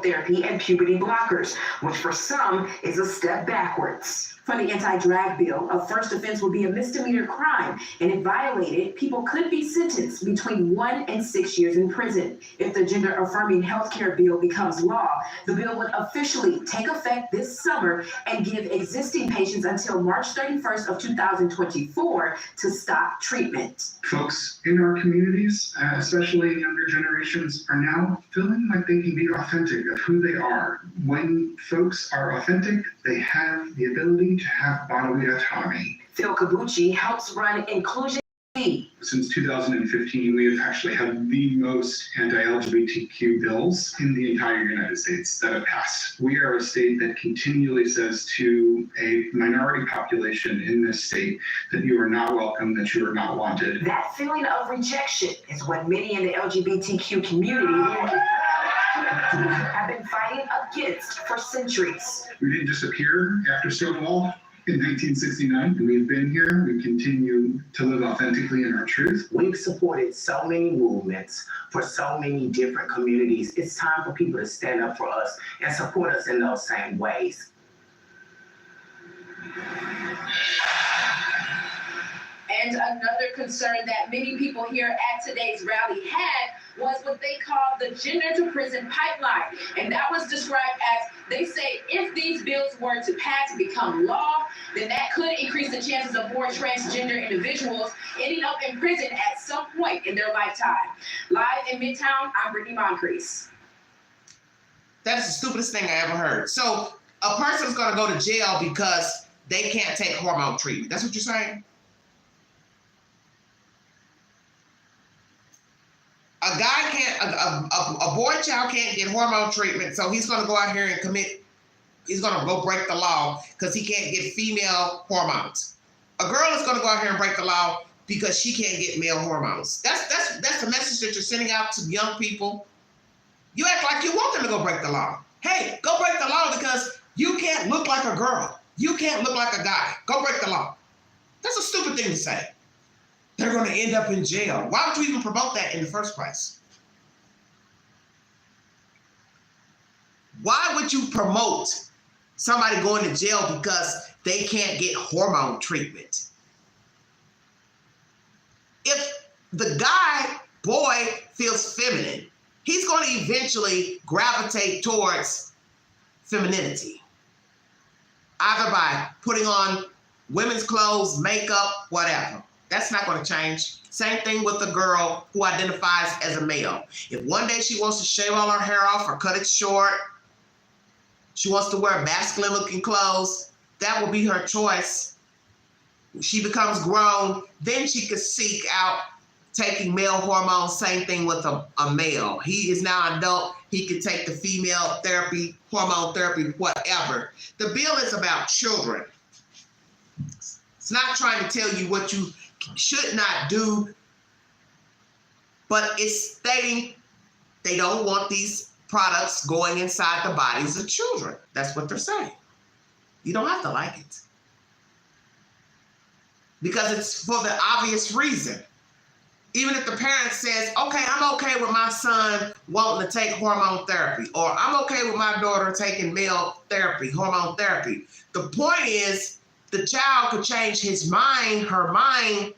Therapy and puberty blockers, which for some is a step backwards. For the anti-drag bill, a first offense would be a misdemeanor crime, and if violated, people could be sentenced between 1 and 6 years in prison. If the gender-affirming healthcare bill becomes law, the bill would officially take effect this summer and give existing patients until March 31st of 2024 to stop treatment. Folks in our communities, especially younger generations, are now feeling like they can be authentic of who they are. When folks are authentic, they have the ability to have bodily autonomy. Phil Kabuchi helps run Inclusion. Since 2015, we have actually had the most anti-LGBTQ bills in the entire United States that have passed. We are a state that continually says to a minority population in this state that you are not welcome, that you are not wanted. That feeling of rejection is what many in the LGBTQ community have been fighting against for centuries. We didn't disappear after Stonewall in 1969. We've been here. We continue to live authentically in our truth. We've supported so many movements for so many different communities. It's time for people to stand up for us and support us in those same ways. And another concern that many people here at today's rally had was what they called the gender to prison pipeline. And that was described as, they say, if these bills were to pass and become law, then that could increase the chances of more transgender individuals ending up in prison at some point in their lifetime. Live in Midtown, I'm Brittany Moncrief. That's the stupidest thing I ever heard. So a person's gonna go to jail because they can't take hormone treatment. That's what you're saying? A guy can't, a boy child can't get hormone treatment, so he's gonna go out here and he's gonna go break the law because he can't get female hormones. A girl is gonna go out here and break the law because she can't get male hormones. That's the message that you're sending out to young people. You act like you want them to go break the law. Hey, go break the law because you can't look like a girl. You can't look like a guy. Go break the law. That's a stupid thing to say. They're going to end up in jail. Why would you even promote that in the first place? Why would you promote somebody going to jail because they can't get hormone treatment? If the boy feels feminine, he's going to eventually gravitate towards femininity. Either by putting on women's clothes, makeup, whatever. That's not going to change. Same thing with a girl who identifies as a male. If one day she wants to shave all her hair off or cut it short, she wants to wear masculine looking clothes, that will be her choice. When she becomes grown, then she could seek out taking male hormones. Same thing with a male. He is now an adult. He could take the female therapy, hormone therapy, whatever. The bill is about children. It's not trying to tell you what you should not do, but it's stating they don't want these products going inside the bodies of children. That's what they're saying. You don't have to like it. Because it's for the obvious reason. Even if the parent says, okay, I'm okay with my son wanting to take hormone therapy, or I'm okay with my daughter taking male therapy, hormone therapy. The point is, the child could change his mind, her mind,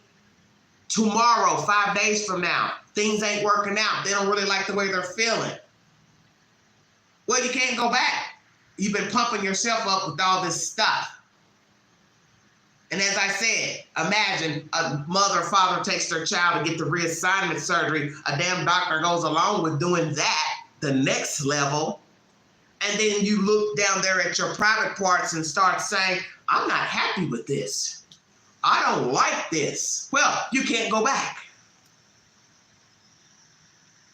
tomorrow, 5 days from now. Things ain't working out. They don't really like the way they're feeling. Well, you can't go back. You've been pumping yourself up with all this stuff. And as I said, imagine a mother or father takes their child to get the reassignment surgery. A damn doctor goes along with doing that, the next level. And then you look down there at your private parts and start saying, I'm not happy with this. I don't like this. Well, you can't go back.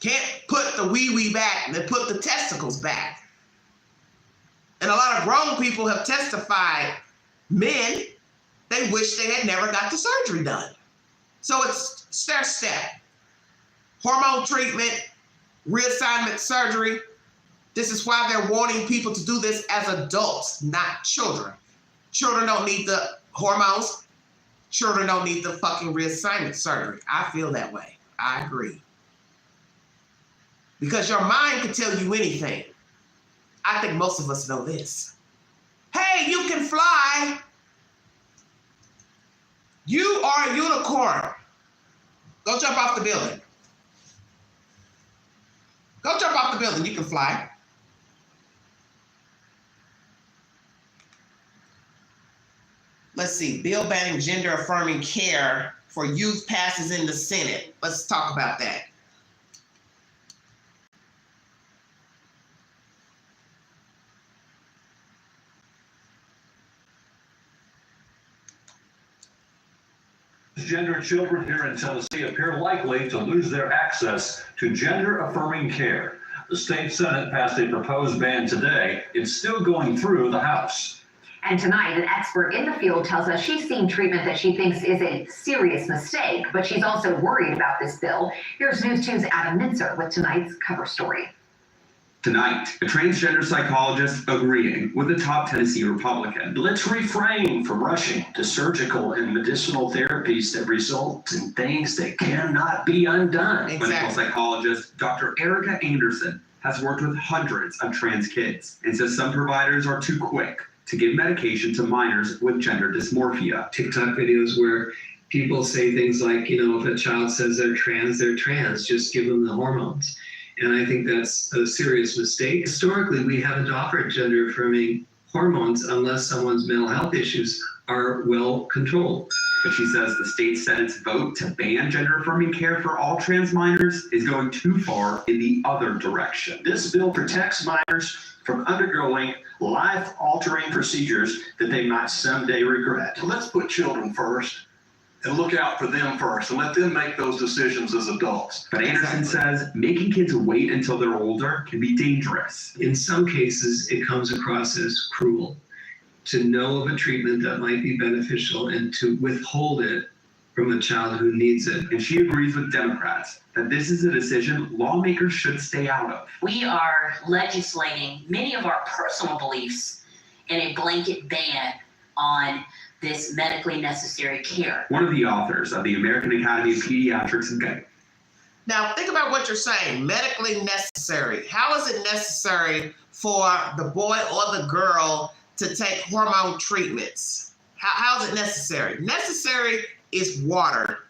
Can't put the wee-wee back and then put the testicles back. And a lot of grown people have testified, men, they wish they had never got the surgery done. So it's stair-step. Hormone treatment, reassignment surgery, This is why they're wanting people to do this as adults, not children. Children don't need the hormones. Children don't need the fucking reassignment surgery. I feel that way. I agree. Because your mind can tell you anything. I think most of us know this. Hey, you can fly. You are a unicorn. Go jump off the building. Go jump off the building. You can fly. Let's see. Bill banning gender-affirming care for youth passes in the Senate. Let's talk about that. Gender children here in Tennessee appear likely to lose their access to gender-affirming care. The state Senate passed a proposed ban today. It's still going through the House. And tonight, an expert in the field tells us she's seen treatment that she thinks is a serious mistake, but she's also worried about this bill. Here's News 2's Adam Minzer with tonight's cover story. Tonight, a transgender psychologist agreeing with a top Tennessee Republican. Let's refrain from rushing to surgical and medicinal therapies that result in things that cannot be undone. Clinical psychologist Dr. Erica Anderson has worked with hundreds of trans kids and says some providers are too quick to give medication to minors with gender dysmorphia. TikTok videos where people say things like, if a child says they're trans, just give them the hormones. And I think that's a serious mistake. Historically, we haven't offered gender-affirming hormones unless someone's mental health issues are well controlled. But she says the state Senate's vote to ban gender-affirming care for all trans minors is going too far in the other direction. This bill protects minors from undergoing life-altering procedures that they might someday regret. Let's put children first and look out for them first and let them make those decisions as adults. But Anderson says making kids wait until they're older can be dangerous. In some cases, it comes across as cruel to know of a treatment that might be beneficial and to withhold it from a child who needs it. And she agrees with Democrats that this is a decision lawmakers should stay out of. We are legislating many of our personal beliefs in a blanket ban on this medically necessary care. One of the authors of the American Academy of Pediatrics and Gynecology. Now, think about what you're saying, medically necessary. How is it necessary for the boy or the girl to take hormone treatments? How is it necessary? Necessary is water,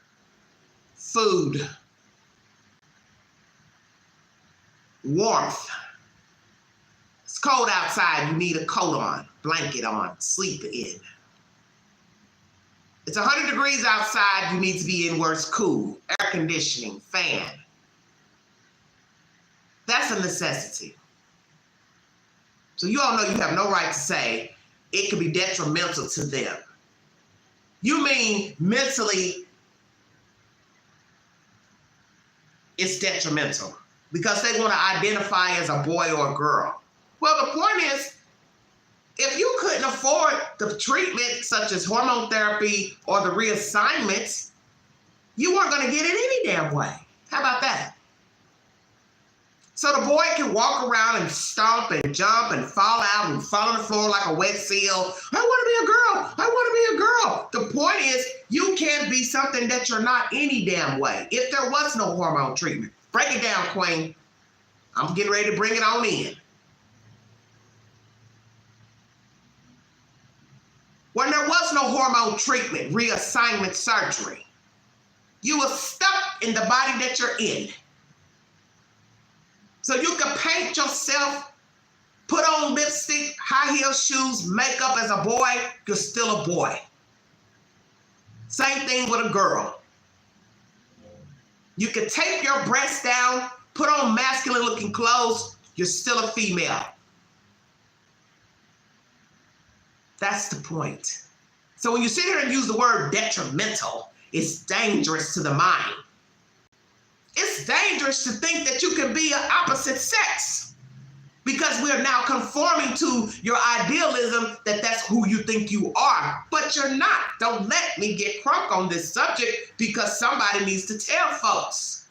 food, warmth. It's cold outside, you need a coat on, blanket on, sleep in. It's 100 degrees outside, you need to be in where it's cool, air conditioning, fan. That's a necessity. So you all know you have no right to say it could be detrimental to them. You mean mentally it's detrimental because they want to identify as a boy or a girl. Well, the point is, if you couldn't afford the treatment such as hormone therapy or the reassignments, you weren't going to get it any damn way. How about that? So the boy can walk around and stomp and jump and fall out and fall on the floor like a wet seal. I want to be a girl. I want to be a girl. The point is, you can't be something that you're not any damn way. If there was no hormone treatment, break it down, Queen. I'm getting ready to bring it on in. When there was no hormone treatment, reassignment surgery, you were stuck in the body that you're in. So you can paint yourself, put on lipstick, high heel shoes, makeup as a boy, you're still a boy. Same thing with a girl. You can tape your breasts down, put on masculine looking clothes, you're still a female. That's the point. So when you sit here and use the word detrimental, it's dangerous to the mind. It's dangerous to think that you can be an opposite sex because we're now conforming to your idealism that that's who you think you are, but you're not. Don't let me get crunk on this subject because somebody needs to tell folks.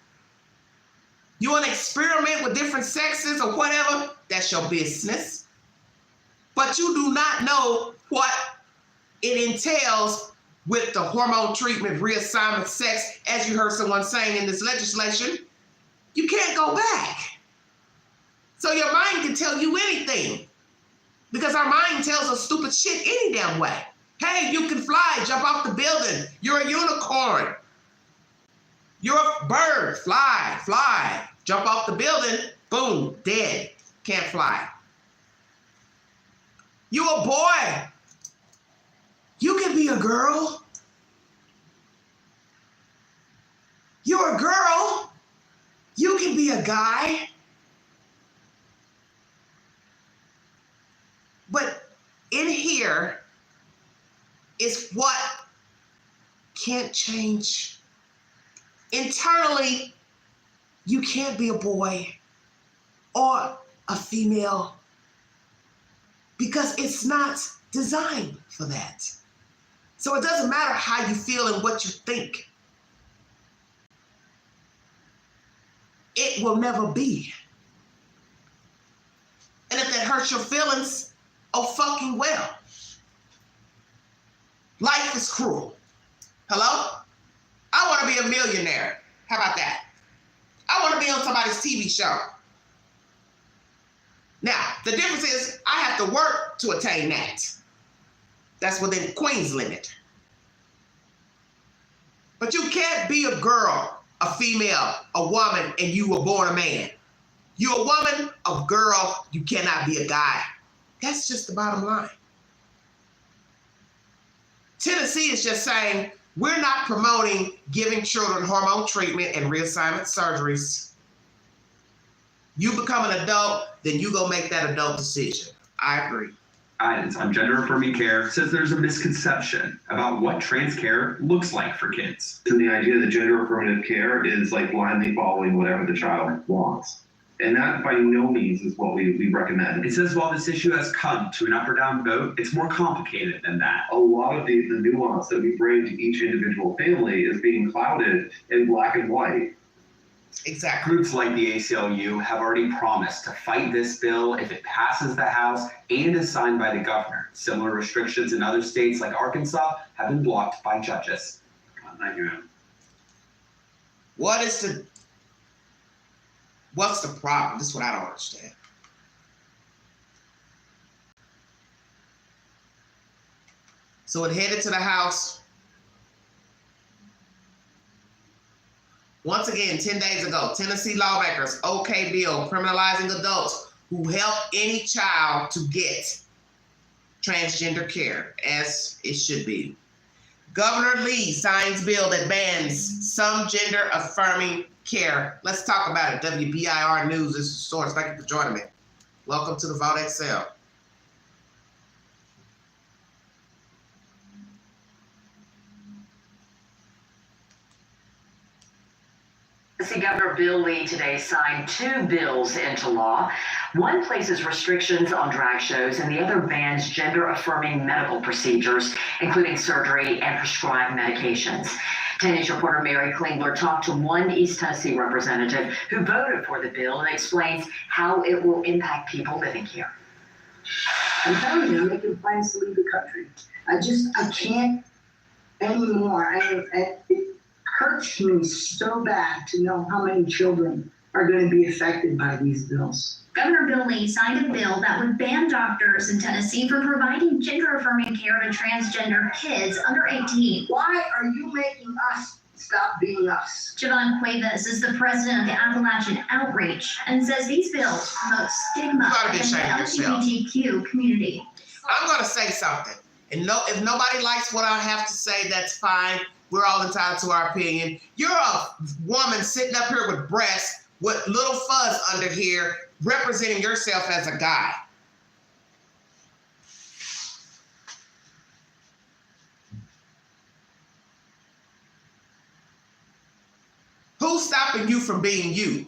You want to experiment with different sexes or whatever? That's your business. But you do not know what it entails with the hormone treatment, reassignment, sex, as you heard someone saying in this legislation. You can't go back. So your mind can tell you anything, because our mind tells us stupid shit any damn way. Hey, you can fly, jump off the building. You're a unicorn. You're a bird, fly, fly. Jump off the building, boom, dead, can't fly. You a boy. You can be a girl. You're a girl. You can be a guy. But in here is what can't change. Internally, you can't be a boy or a female because it's not designed for that. So it doesn't matter how you feel and what you think. It will never be. And if that hurts your feelings, oh fucking well. Life is cruel. Hello? I want to be a millionaire. How about that? I want to be on somebody's TV show. Now, the difference is I have to work to attain that. That's within Queen's limit. But you can't be a girl, a female, a woman, and you were born a man. You're a woman, a girl, you cannot be a guy. That's just the bottom line. Tennessee is just saying, we're not promoting giving children hormone treatment and reassignment surgeries. You become an adult, then you go make that adult decision. I agree. Guidance on gender-affirming care says there's a misconception about what trans care looks like for kids. So the idea that gender-affirmative care is like blindly following whatever the child wants. And that by no means is what we recommend. It says while this issue has come to an up or down vote, it's more complicated than that. A lot of the nuance that we bring to each individual family is being clouded in black and white. Exactly. Groups like the ACLU have already promised to fight this bill if it passes the House and is signed by the governor. Similar restrictions in other states like Arkansas have been blocked by judges. Thank you, man. What's the problem? This is what I don't understand. So it headed to the House. Once again, 10 days ago, Tennessee lawmakers okayed bill criminalizing adults who help any child to get transgender care, as it should be. Governor Lee signs bill that bans some gender-affirming care. Let's talk about it. WBIR News is the source. Thank you for joining me. Welcome to the Vote XL. Tennessee Governor Bill Lee today signed 2 bills into law. One places restrictions on drag shows and the other bans gender-affirming medical procedures, including surgery and prescribed medications. 10 News reporter Mary Klingler talked to one East Tennessee representative who voted for the bill and explains how it will impact people living here. I'm telling you, I'm making plans to leave the country. I can't anymore. It hurts me so bad to know how many children are going to be affected by these bills. Governor Bill Lee signed a bill that would ban doctors in Tennessee from providing gender-affirming care to transgender kids under 18. Why are you making us stop being us? Javon Cuevas is the president of the Appalachian Outreach and says these bills promote stigma in the LGBTQ community. I'm going to say something. And if nobody likes what I have to say, that's fine. We're all entitled to our opinion. You're a woman sitting up here with breasts, with little fuzz under here, representing yourself as a guy. Who's stopping you from being you?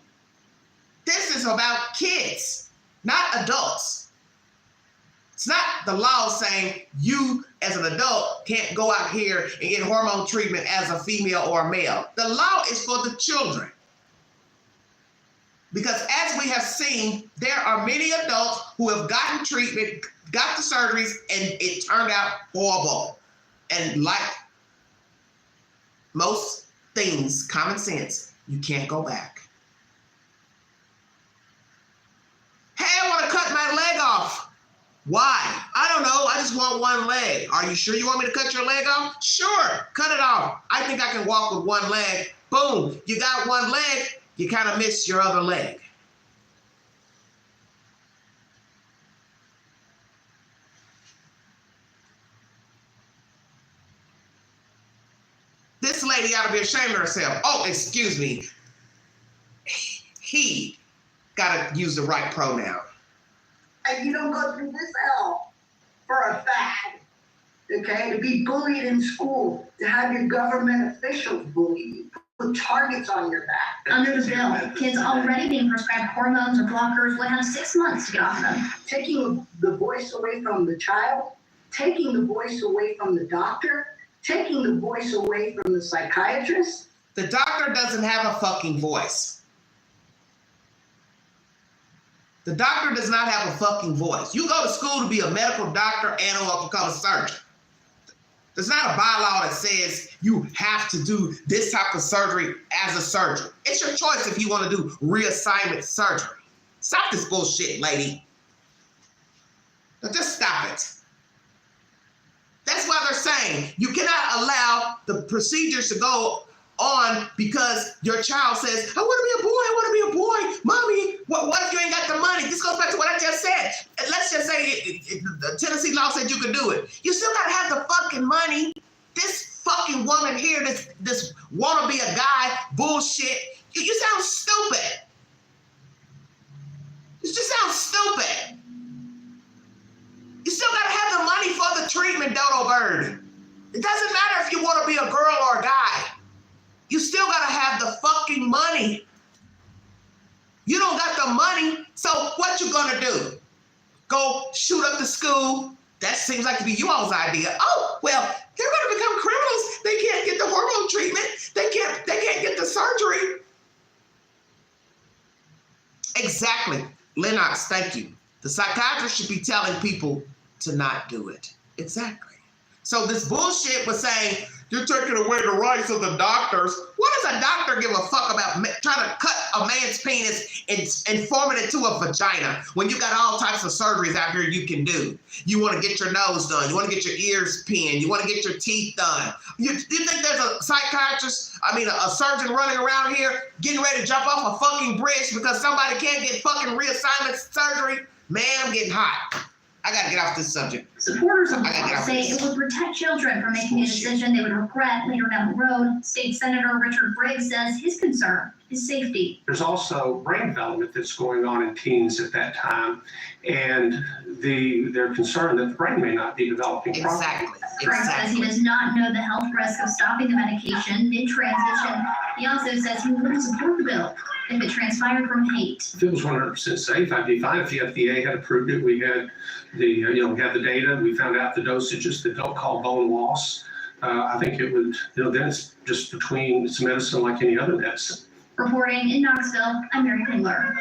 This is about kids, not adults. It's not the law saying you as an adult can't go out here and get hormone treatment as a female or a male. The law is for the children. Because as we have seen, there are many adults who have gotten treatment, got the surgeries, and it turned out horrible. And like most things, common sense, you can't go back. Hey, I want to cut my leg off. Why? I don't know. I just want one leg. Are you sure you want me to cut your leg off? Sure, cut it off. I think I can walk with one leg. Boom, you got one leg, you kind of miss your other leg. This lady ought to be ashamed of herself. Oh, excuse me. He got to use the right pronoun. And you don't go through this hell for a fad, okay? To be bullied in school, to have your government officials bully you, put targets on your back. Under the bill, kids already being prescribed hormones or blockers would have 6 months to get off of them. Taking the voice away from the child, taking the voice away from the doctor, taking the voice away from the psychiatrist. The doctor doesn't have a fucking voice. The doctor does not have a fucking voice. You go to school to be a medical doctor and or become a surgeon. There's not a bylaw that says you have to do this type of surgery as a surgeon. It's your choice if you want to do reassignment surgery. Stop this bullshit, lady. Now just stop it. That's why they're saying you cannot allow the procedures to go on because your child says, I want to be a boy, I want to be a boy. Mommy, what if you ain't got the money? This goes back to what I just said. Let's just say the Tennessee law said you could do it. You still got to have the fucking money. This fucking woman here, this want to be a guy bullshit, you sound stupid. You just sound stupid. You still got to have the money for the treatment, Dodo Bird. It doesn't matter if you want to be a girl or a guy. You still got to have the fucking money. You don't got the money, so what you gonna do? Go shoot up the school? That seems like to be you all's idea. Oh, well, they're gonna become criminals. They can't get the hormone treatment. They can't get the surgery. Exactly. Lennox, thank you. The psychiatrist should be telling people to not do it. Exactly. So this bullshit was saying, you're taking away the rights of the doctors. What does a doctor give a fuck about trying to cut a man's penis and forming it to a vagina when you got all types of surgeries out here you can do? You want to get your nose done. You want to get your ears pinned. You want to get your teeth done. You think there's a psychiatrist, a surgeon running around here getting ready to jump off a fucking bridge because somebody can't get fucking reassignment surgery? Man, I'm getting hot. I gotta get off this subject. Supporters of the law say it would protect children from making a decision they would regret later down the road. State Senator Richard Briggs says his concern is safety. There's also brain development that's going on in teens at that time, and they're concerned that the brain may not be developing properly. Briggs says he does not know the health risk of stopping the medication mid-transition. He also says he wouldn't support the bill if it transpired from hate. If it was 100% safe, I'd be fine. If the FDA had approved it, we had we had the data, we found out the dosages that don't cause bone loss. I think it would, then it's just it's medicine like any other medicine. Reporting in Knoxville, I'm Mary Klingler.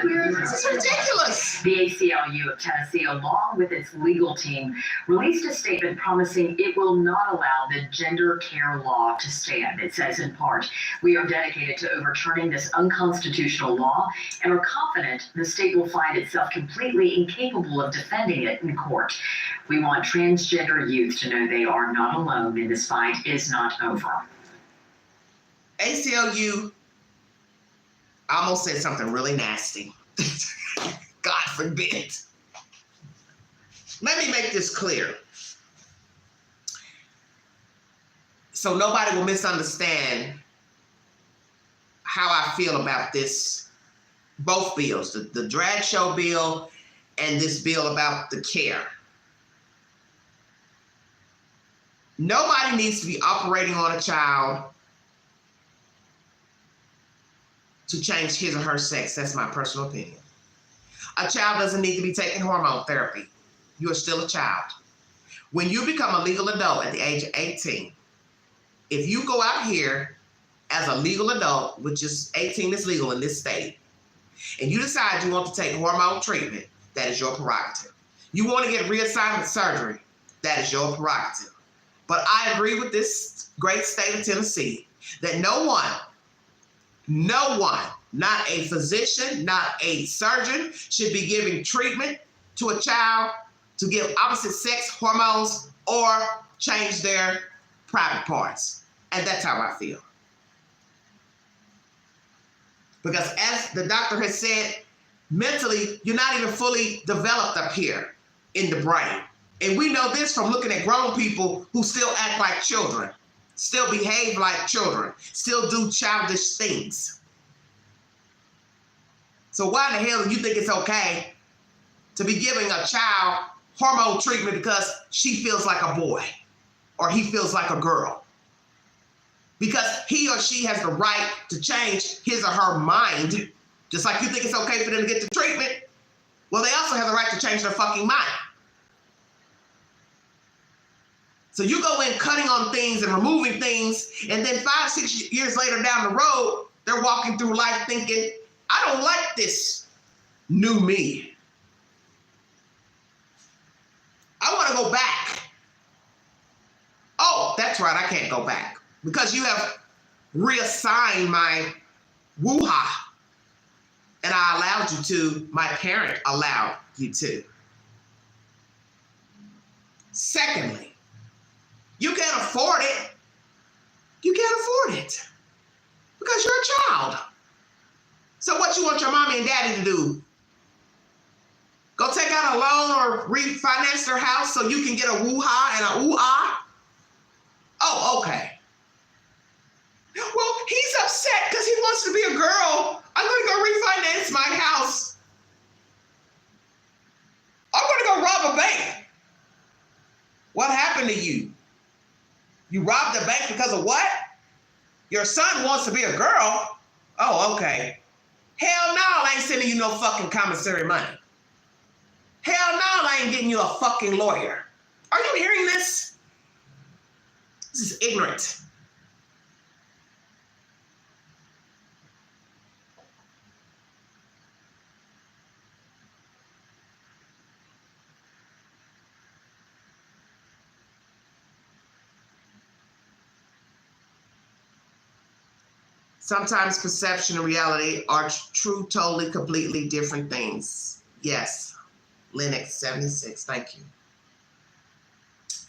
This is ridiculous. The ACLU of Tennessee, along with its legal team, released a statement promising it will not allow the gender care law to stand. It says in part, we are dedicated to overturning this unconstitutional law and are confident the state will find itself completely incapable of defending it in court. We want transgender youth to know they are not alone and this fight is not over. ACLU, I almost said something really nasty. God forbid. Let me make this clear, so nobody will misunderstand how I feel about this, both bills, the drag show bill and this bill about the care. Nobody needs to be operating on a child to change his or her sex. That's my personal opinion. A child doesn't need to be taking hormone therapy. You are still a child. When you become a legal adult at the age of 18, if you go out here as a legal adult, which is 18 is legal in this state, and you decide you want to take hormone treatment, that is your prerogative. You want to get reassignment surgery, that is your prerogative. But I agree with this great state of Tennessee that no one, not a physician, not a surgeon, should be giving treatment to a child to give opposite sex hormones or change their private parts. And that's how I feel. Because as the doctor has said, mentally, you're not even fully developed up here in the brain. And we know this from looking at grown people who still act like children, still behave like children, still do childish things. So why in the hell do you think it's okay to be giving a child hormone treatment because she feels like a boy or he feels like a girl? Because he or she has the right to change his or her mind, just like you think it's okay for them to get the treatment. Well, they also have the right to change their fucking mind. So you go in cutting on things and removing things, and then 5-6 years later down the road, they're walking through life thinking, I don't like this new me. I want to go back. Oh, that's right, I can't go back. Because you have reassigned my woo-ha. And I allowed you to, my parent allowed you to. Secondly, you can't afford it. You can't afford it because you're a child. So what you want your mommy and daddy to do? Go take out a loan or refinance their house so you can get a woo-ha and a ooh-ah? Oh, okay. Well, he's upset because he wants to be a girl. I'm going to go refinance my house. I'm going to go rob a bank. What happened to you? You robbed the bank because of what? Your son wants to be a girl? Oh, okay. Hell no, I ain't sending you no fucking commissary money. Hell no, I ain't getting you a fucking lawyer. Are you hearing this? This is ignorant. Sometimes perception and reality are true, totally, completely different things. Yes, Linux 76, thank you.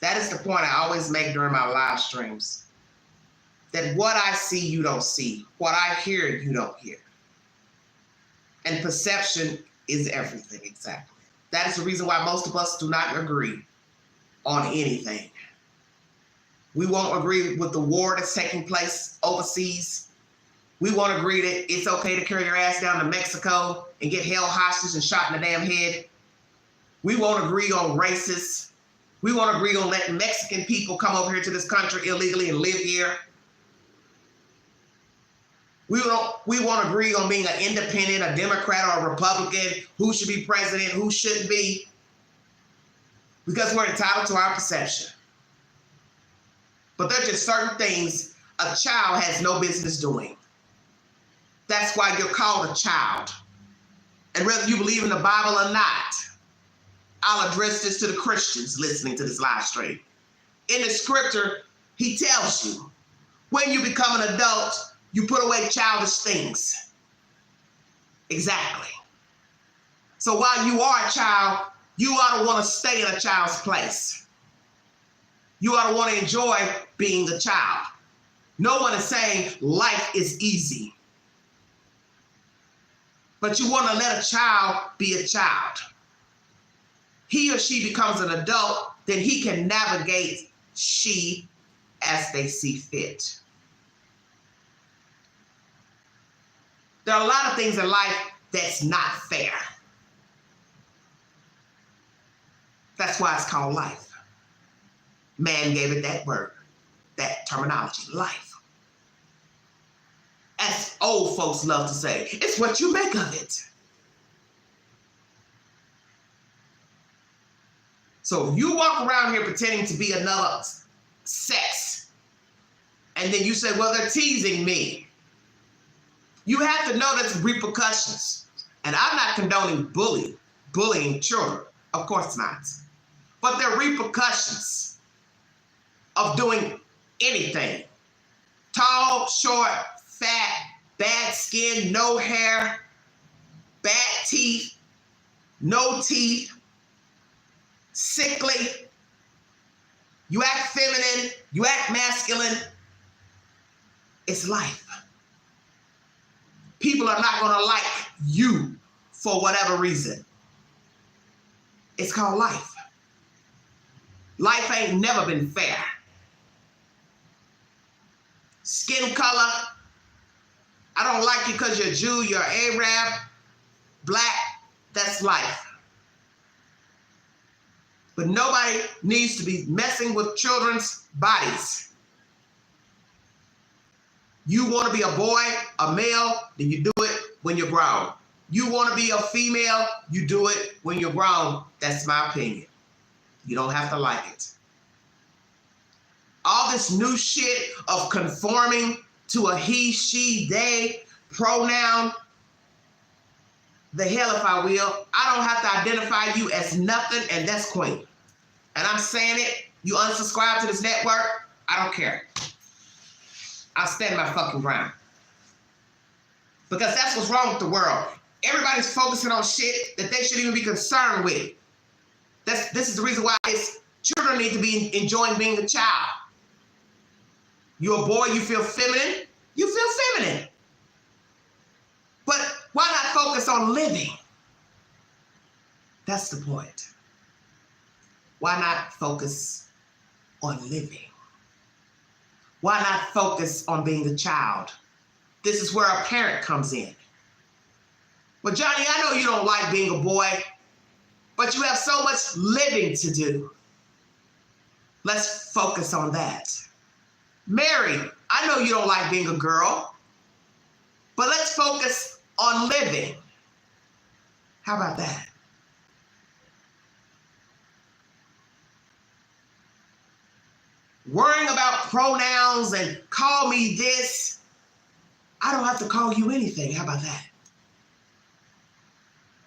That is the point I always make during my live streams. That what I see, you don't see. What I hear, you don't hear. And perception is everything, exactly. That is the reason why most of us do not agree on anything. We won't agree with the war that's taking place overseas. We won't agree that it's okay to carry your ass down to Mexico and get held hostage and shot in the damn head. We won't agree on races. We won't agree on letting Mexican people come over here to this country illegally and live here. We won't agree on being an independent, a Democrat, or a Republican, who should be president, who shouldn't be, because we're entitled to our perception. But there are just certain things a child has no business doing. That's why you're called a child. And whether you believe in the Bible or not, I'll address this to the Christians listening to this live stream. In the scripture, he tells you, when you become an adult, you put away childish things. Exactly. So while you are a child, you ought to want to stay in a child's place. You ought to want to enjoy being a child. No one is saying life is easy. But you want to let a child be a child. He or she becomes an adult, then he can navigate she as they see fit. There are a lot of things in life that's not fair. That's why it's called life. Man gave it that word, that terminology, life. As old folks love to say, it's what you make of it. So if you walk around here pretending to be another sex, and then you say, well, they're teasing me. You have to know there's repercussions. And I'm not condoning bullying children. Of course not. But there are repercussions of doing anything. Tall, short, fat, bad skin, no hair, bad teeth, no teeth, sickly. You act feminine, you act masculine. It's life. People are not gonna like you for whatever reason. It's called life. Life ain't never been fair. Skin color, I don't like you because you're Jew, you're Arab, black, that's life. But nobody needs to be messing with children's bodies. You want to be a boy, a male, then you do it when you're grown. You want to be a female, you do it when you're grown. That's my opinion. You don't have to like it. All this new shit of conforming to a he, she, they pronoun, the hell if I will. I don't have to identify you as nothing, and that's queen. And I'm saying it, you unsubscribe to this network, I don't care. I'll stand my fucking ground. Because that's what's wrong with the world. Everybody's focusing on shit that they shouldn't even be concerned with. This is the reason why children need to be enjoying being a child. You're a boy, you feel feminine, you feel feminine. But why not focus on living? That's the point. Why not focus on living? Why not focus on being a child? This is where a parent comes in. Well, Johnny, I know you don't like being a boy, but you have so much living to do. Let's focus on that. Mary, I know you don't like being a girl, but let's focus on living. How about that? Worrying about pronouns and call me this, I don't have to call you anything. How about that?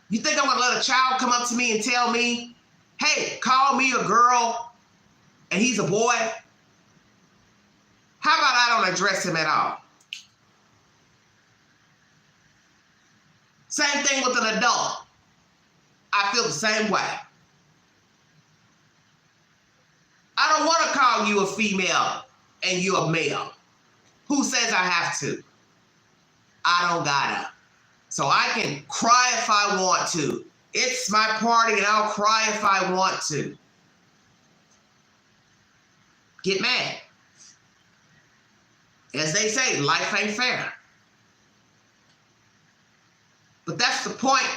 You think I'm gonna let a child come up to me and tell me, hey, call me a girl and he's a boy? How about I don't address him at all? Same thing with an adult. I feel the same way. I don't want to call you a female and you a male. Who says I have to? I don't gotta. So I can cry if I want to. It's my party and I'll cry if I want to. Get mad. As they say, life ain't fair. But that's the point.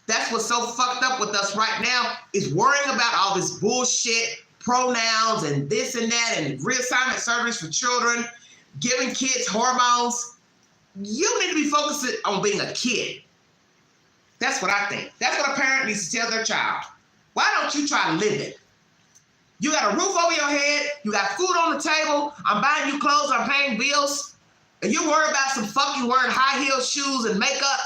That's what's so fucked up with us right now, is worrying about all this bullshit, pronouns and this and that, and reassignment surgeries for children, giving kids hormones. You need to be focused on being a kid. That's what I think. That's what a parent needs to tell their child. Why don't you try living? You got a roof over your head, you got food on the table, I'm buying you clothes, I'm paying bills, and you worry about some fucking wearing high heel shoes and makeup.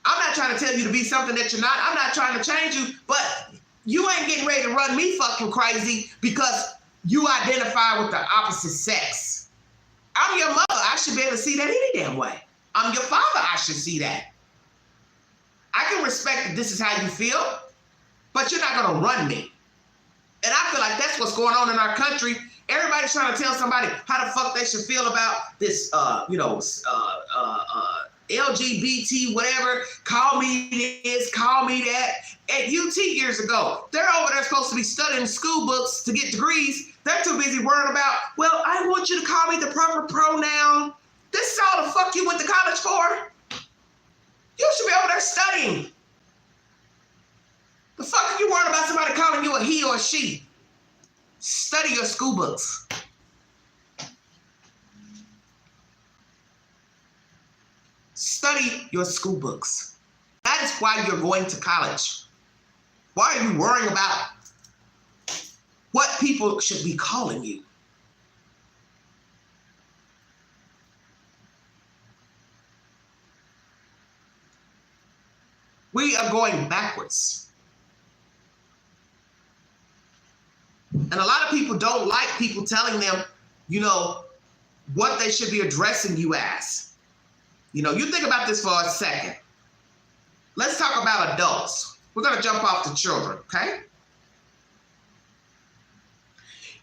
I'm not trying to tell you to be something that you're not. I'm not trying to change you, but you ain't getting ready to run me fucking crazy because you identify with the opposite sex. I'm your mother. I should be able to see that any damn way. I'm your father. I should see that. I can respect that this is how you feel, but you're not going to run me. And I feel like that's what's going on in our country. Everybody's trying to tell somebody how the fuck they should feel about this, LGBT, whatever, call me this, call me that. At UT years ago, they're over there supposed to be studying school books to get degrees. They're too busy worrying about, well, I want you to call me the proper pronoun. This is all the fuck you went to college for? You should be over there studying. The fuck are you worried about somebody calling you a he or a she? Study your school books. Study your school books. That is why you're going to college. Why are you worrying about what people should be calling you? We are going backwards. And a lot of people don't like people telling them, you know, what they should be addressing you as. You know, you think about this for a second. Let's talk about adults. We're going to jump off to children, okay?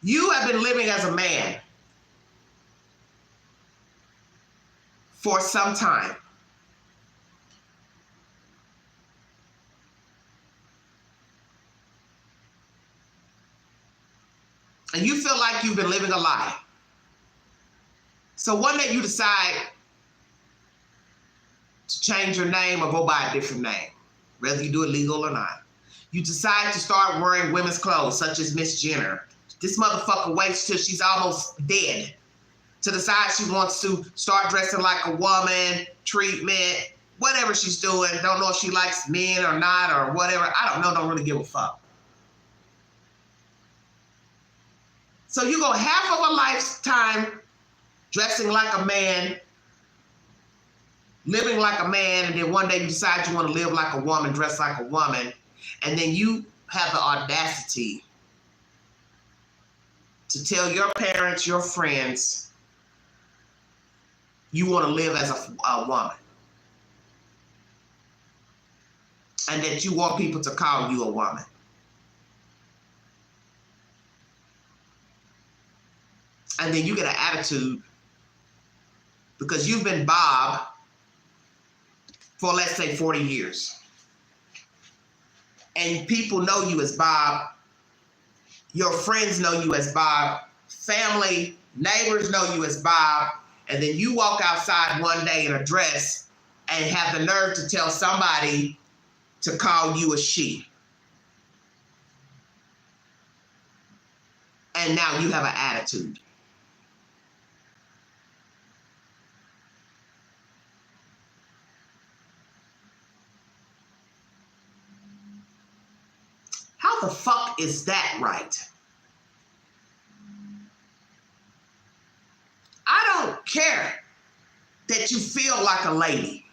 You have been living as a man for some time. And you feel like you've been living a lie. So one day you decide to change your name or go by a different name, whether you do it legal or not. You decide to start wearing women's clothes, such as Miss Jenner. This motherfucker waits till she's almost dead to decide she wants to start dressing like a woman, treatment, whatever she's doing. Don't know if she likes men or not or whatever. I don't know, don't really give a fuck. So you go half of a lifetime dressing like a man, living like a man, and then one day you decide you want to live like a woman, dress like a woman, and then you have the audacity to tell your parents, your friends, you want to live as a woman. And that you want people to call you a woman. And then you get an attitude because you've been Bob for, let's say, 40 years. And people know you as Bob. Your friends know you as Bob. Family, neighbors know you as Bob. And then you walk outside one day in a dress and have the nerve to tell somebody to call you a she. And now you have an attitude. How the fuck is that right? I don't care that you feel like a lady.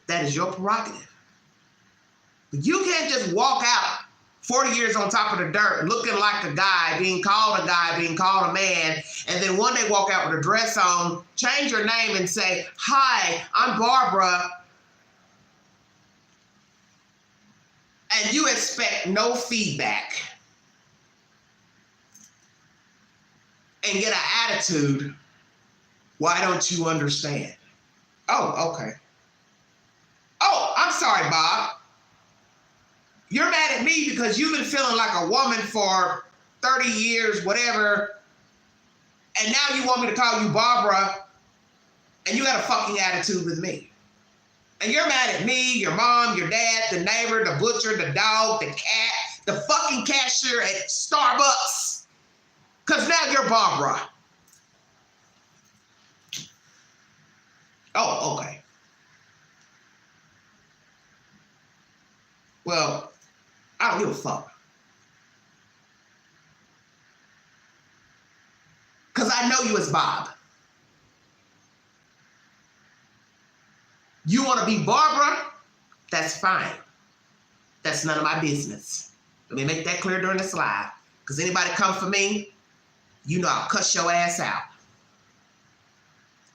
That is your prerogative. But you can't just walk out 40 years on top of the dirt looking like a guy, being called a man, and then one day walk out with a dress on, change your name and say, "Hi, I'm Barbara," and you expect no feedback and get an attitude. Why don't you understand? Oh, okay. Oh, I'm sorry, Bob. You're mad at me because you've been feeling like a woman for 30 years, whatever, and now you want me to call you Barbara, and you got a fucking attitude with me. And you're mad at me, your mom, your dad, the neighbor, the butcher, the dog, the cat, the fucking cashier at Starbucks. Because now you're Barbara. Oh, okay. Well, I don't give a fuck. Because I know you as Bob. You want to be Barbara? That's fine. That's none of my business. Let me make that clear during the slide. Because anybody come for me, you know I'll cuss your ass out.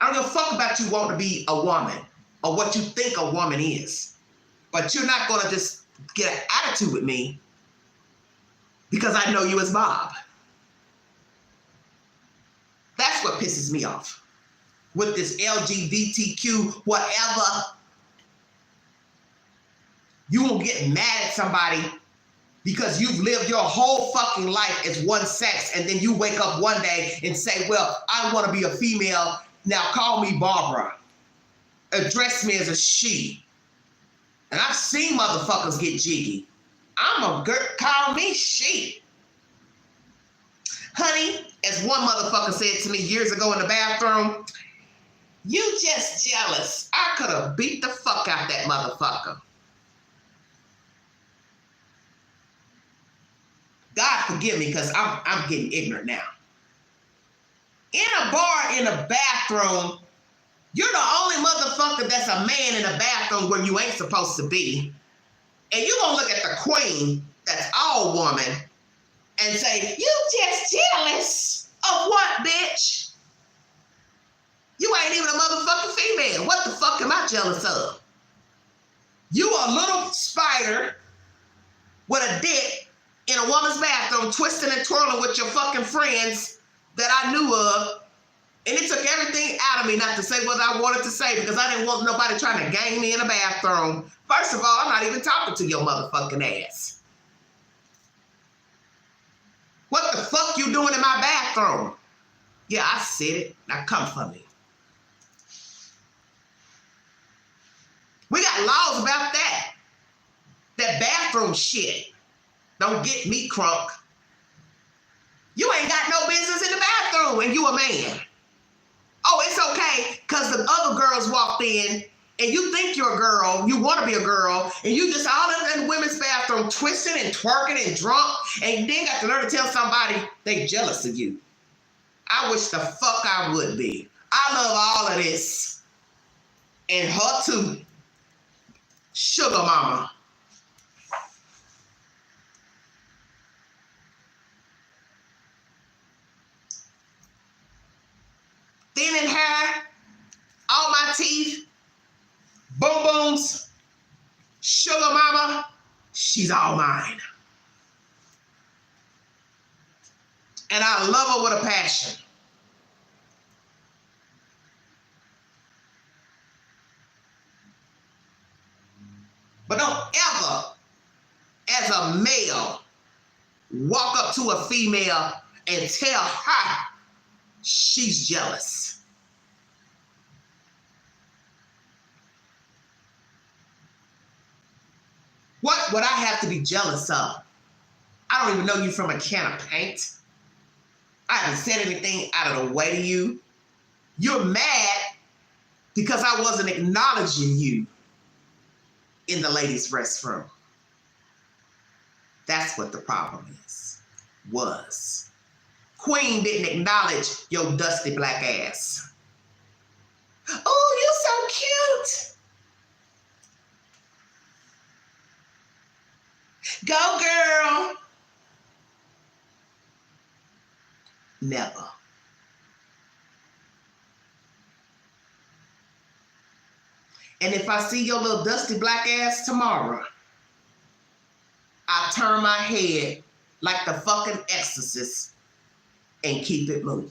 I don't give a fuck about you wanting to be a woman or what you think a woman is. But you're not going to just get an attitude with me because I know you as Bob. That's what pisses me off with this LGBTQ whatever. You won't get mad at somebody because you've lived your whole fucking life as one sex, and then you wake up one day and say, well, I want to be a female, now call me Barbara. Address me as a she. And I've seen motherfuckers get jiggy. I'm a girl, call me she. Honey, as one motherfucker said to me years ago in the bathroom, you just jealous. I could have beat the fuck out that motherfucker. God forgive me, because I'm getting ignorant now. In a bar, in a bathroom, You're the only motherfucker that's a man in a bathroom where you ain't supposed to be. And you gonna look at the queen that's all woman and say, you just jealous of what, bitch? You ain't even a motherfucking female. What the fuck am I jealous of? You a little spider with a dick in a woman's bathroom twisting and twirling with your fucking friends that I knew of. And it took everything out of me not to say what I wanted to say because I didn't want nobody trying to gang me in a bathroom. First of all, I'm not even talking to your motherfucking ass. What the fuck you doing in my bathroom? Yeah, I said it. Now come for me. We got laws about that. That bathroom shit. Don't get me crunk. You ain't got no business in the bathroom and you a man. Oh, it's okay because the other girls walked in and you think you're a girl, you want to be a girl, and you just all in the women's bathroom twisting and twerking and drunk, and you then got to learn to tell somebody they jealous of you. I wish the fuck I would be. I love all of this. And her too. Sugar mama. Thin in hair, all my teeth, boom booms, sugar mama, she's all mine. And I love her with a passion. But don't ever, as a male, walk up to a female and tell her she's jealous. What would I have to be jealous of? I don't even know you from a can of paint. I haven't said anything out of the way to you. You're mad because I wasn't acknowledging you in the ladies' restroom. That's what the problem was. Queen didn't acknowledge your dusty black ass. Oh, you're so cute. Go, girl. Never. And if I see your little dusty black ass tomorrow, I turn my head like the fucking exorcist and keep it moving.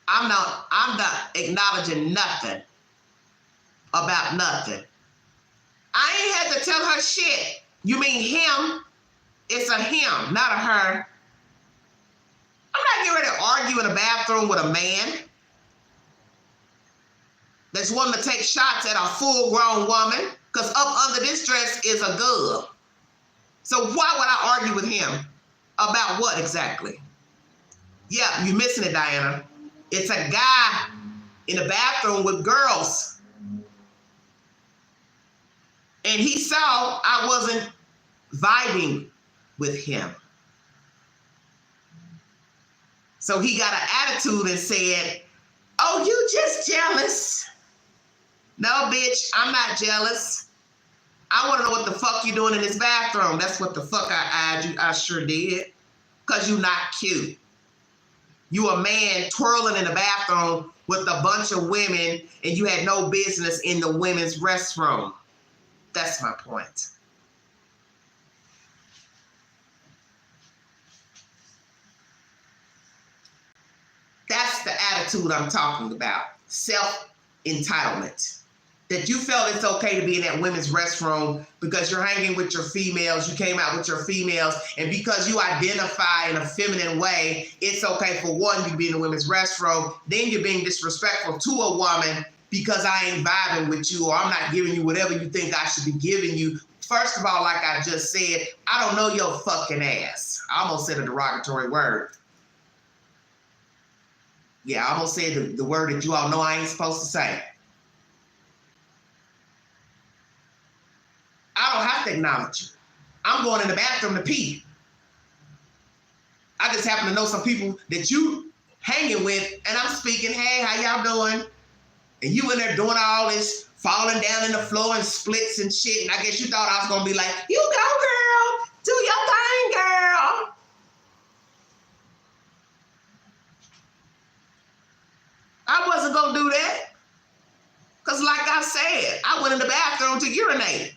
I'm not acknowledging nothing about nothing. I ain't had to tell her shit. You mean him? It's a him, not a her. I'm not getting ready to argue in a bathroom with a man that's wanting to take shots at a full-grown woman because up under this dress is a girl. So why would I argue with him about what exactly? Yeah, you're missing it, Diana. It's a guy in the bathroom with girls. And he saw I wasn't vibing with him. So he got an attitude and said, oh, you just jealous. No, bitch, I'm not jealous. I want to know what the fuck you doing in this bathroom. That's what the fuck I sure did. Because you not cute. You a man twirling in the bathroom with a bunch of women and you had no business in the women's restroom. That's my point. That's the attitude I'm talking about. Self-entitlement. That you felt it's okay to be in that women's restroom because you're hanging with your females, you came out with your females, and because you identify in a feminine way, it's okay for one, you to be in the women's restroom, then you're being disrespectful to a woman because I ain't vibing with you or I'm not giving you whatever you think I should be giving you. First of all, like I just said, I don't know your fucking ass. I almost said a derogatory word. Yeah, I almost said the word that you all know I ain't supposed to say. I don't have to acknowledge you. I'm going in the bathroom to pee. I just happen to know some people that you hanging with, and I'm speaking, hey, how y'all doing? And you in there doing all this, falling down in the floor and splits and shit, and I guess you thought I was gonna be like, you go, girl, do your thing, girl. I wasn't gonna do that. Because like I said, I went in the bathroom to urinate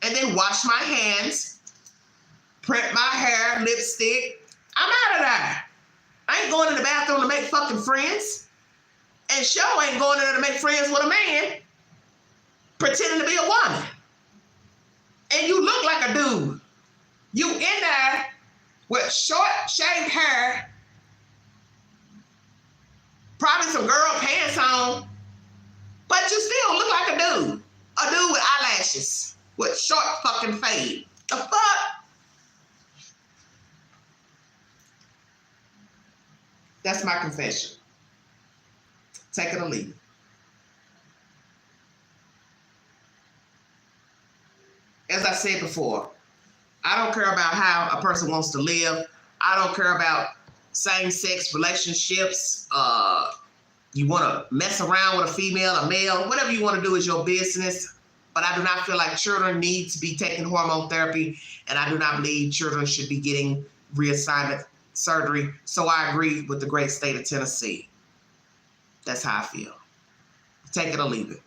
and then wash my hands, print my hair, lipstick. I'm out of there. I ain't going in the bathroom to make fucking friends. And sure ain't going in there to make friends with a man pretending to be a woman. And you look like a dude. You in there with short, shaved hair, probably some girl pants on, but you still look like a dude. A dude with eyelashes, with short fucking fade. The fuck? That's my confession. Take it or leave it. As I said before, I don't care about how a person wants to live. I don't care about same-sex relationships. You want to mess around with a female, a male, whatever you want to do is your business. But I do not feel like children need to be taking hormone therapy, and I do not believe children should be getting reassignment surgery. So I agree with the great state of Tennessee. That's how I feel. Take it or leave it.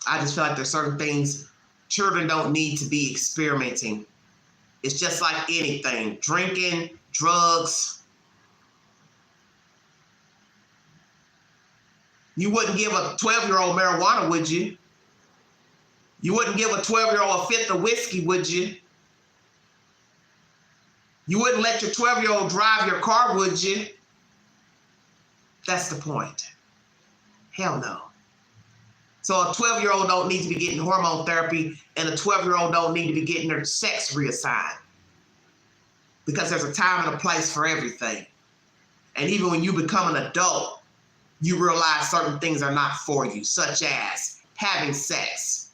I just feel like there's certain things children don't need to be experimenting. It's just like anything, drinking, drugs. You wouldn't give a 12-year-old marijuana, would you? You wouldn't give a 12-year-old a fifth of whiskey, would you? You wouldn't let your 12-year-old drive your car, would you? That's the point. Hell no. So a 12-year-old don't need to be getting hormone therapy, and a 12-year-old don't need to be getting their sex reassigned. Because there's a time and a place for everything. And even when you become an adult, you realize certain things are not for you, such as having sex,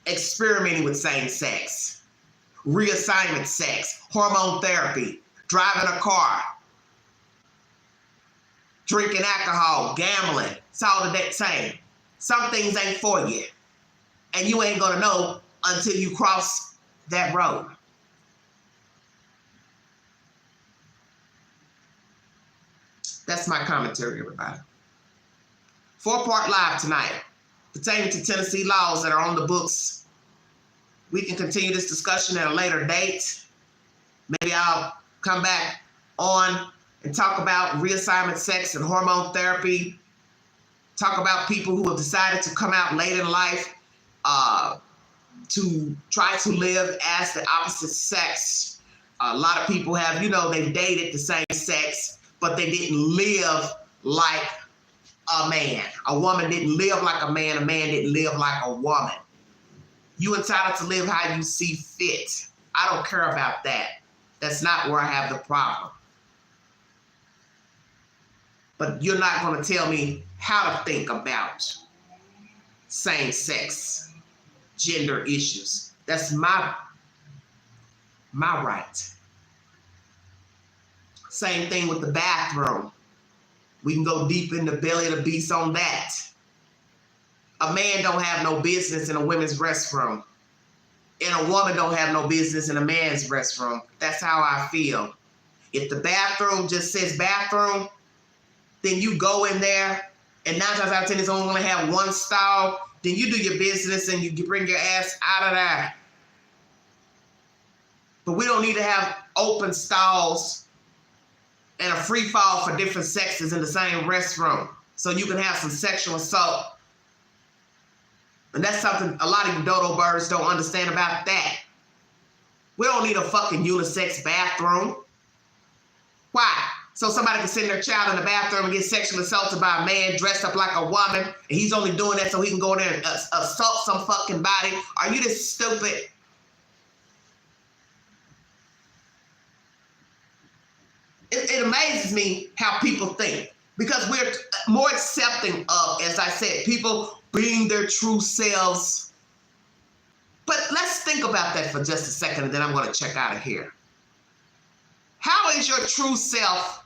experimenting with same sex, reassignment sex, hormone therapy, driving a car, drinking alcohol, gambling. It's all the same. Some things ain't for you. And you ain't gonna know until you cross that road. That's my commentary, everybody. 4-part live tonight pertaining to Tennessee laws that are on the books. We can continue this discussion at a later date. Maybe I'll come back on and talk about reassignment sex and hormone therapy. Talk about people who have decided to come out late in life to try to live as the opposite sex. A lot of people have, they've dated the same sex, but they didn't live like a man. A woman didn't live like a man didn't live like a woman. You entitled to live how you see fit. I don't care about that. That's not where I have the problem. But you're not going to tell me how to think about same-sex gender issues. That's my right. Same thing with the bathroom. We can go deep in the belly of the beast on that. A man don't have no business in a women's restroom. And a woman don't have no business in a man's restroom. That's how I feel. If the bathroom just says bathroom, then you go in there, and 9 times out of 10, it's only going to have one stall. Then you do your business and you bring your ass out of there. But we don't need to have open stalls and a free fall for different sexes in the same restroom so you can have some sexual assault. And that's something a lot of you dodo birds don't understand about that. We don't need a fucking unisex bathroom. Why? So somebody can send their child in the bathroom and get sexually assaulted by a man dressed up like a woman, and he's only doing that so he can go in there and assault some fucking body. Are you this stupid? It amazes me how people think, because we're more accepting of, as I said, people being their true selves. But let's think about that for just a second, and then I'm going to check out of here. How is your true self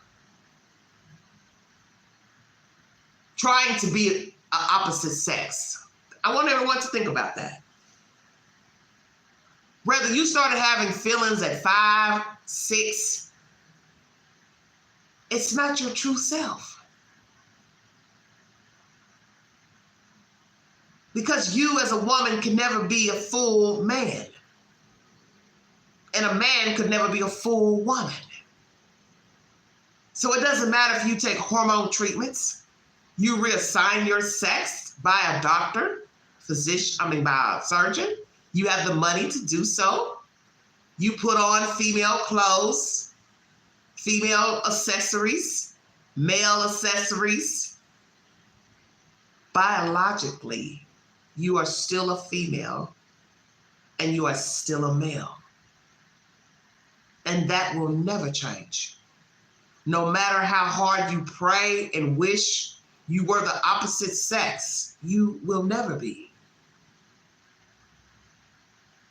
trying to be an opposite sex? I want everyone to think about that. Whether you started having feelings at 5, 6, it's not your true self. Because you as a woman can never be a full man. And a man could never be a full woman. So it doesn't matter if you take hormone treatments, you reassign your sex by a doctor, by a surgeon. You have the money to do so. You put on female clothes, female accessories, male accessories. Biologically, you are still a female and you are still a male. And that will never change. No matter how hard you pray and wish you were the opposite sex, you will never be.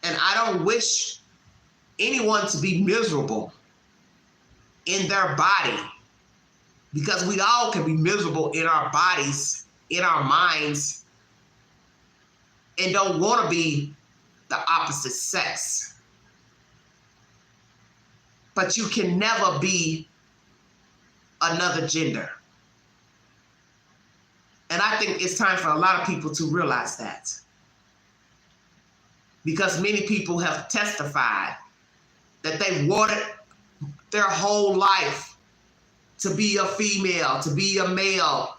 And I don't wish anyone to be miserable in their body, because we all can be miserable in our bodies, in our minds, and don't want to be the opposite sex. But you can never be another gender. And I think it's time for a lot of people to realize that. Because many people have testified that they wanted their whole life to be a female, to be a male.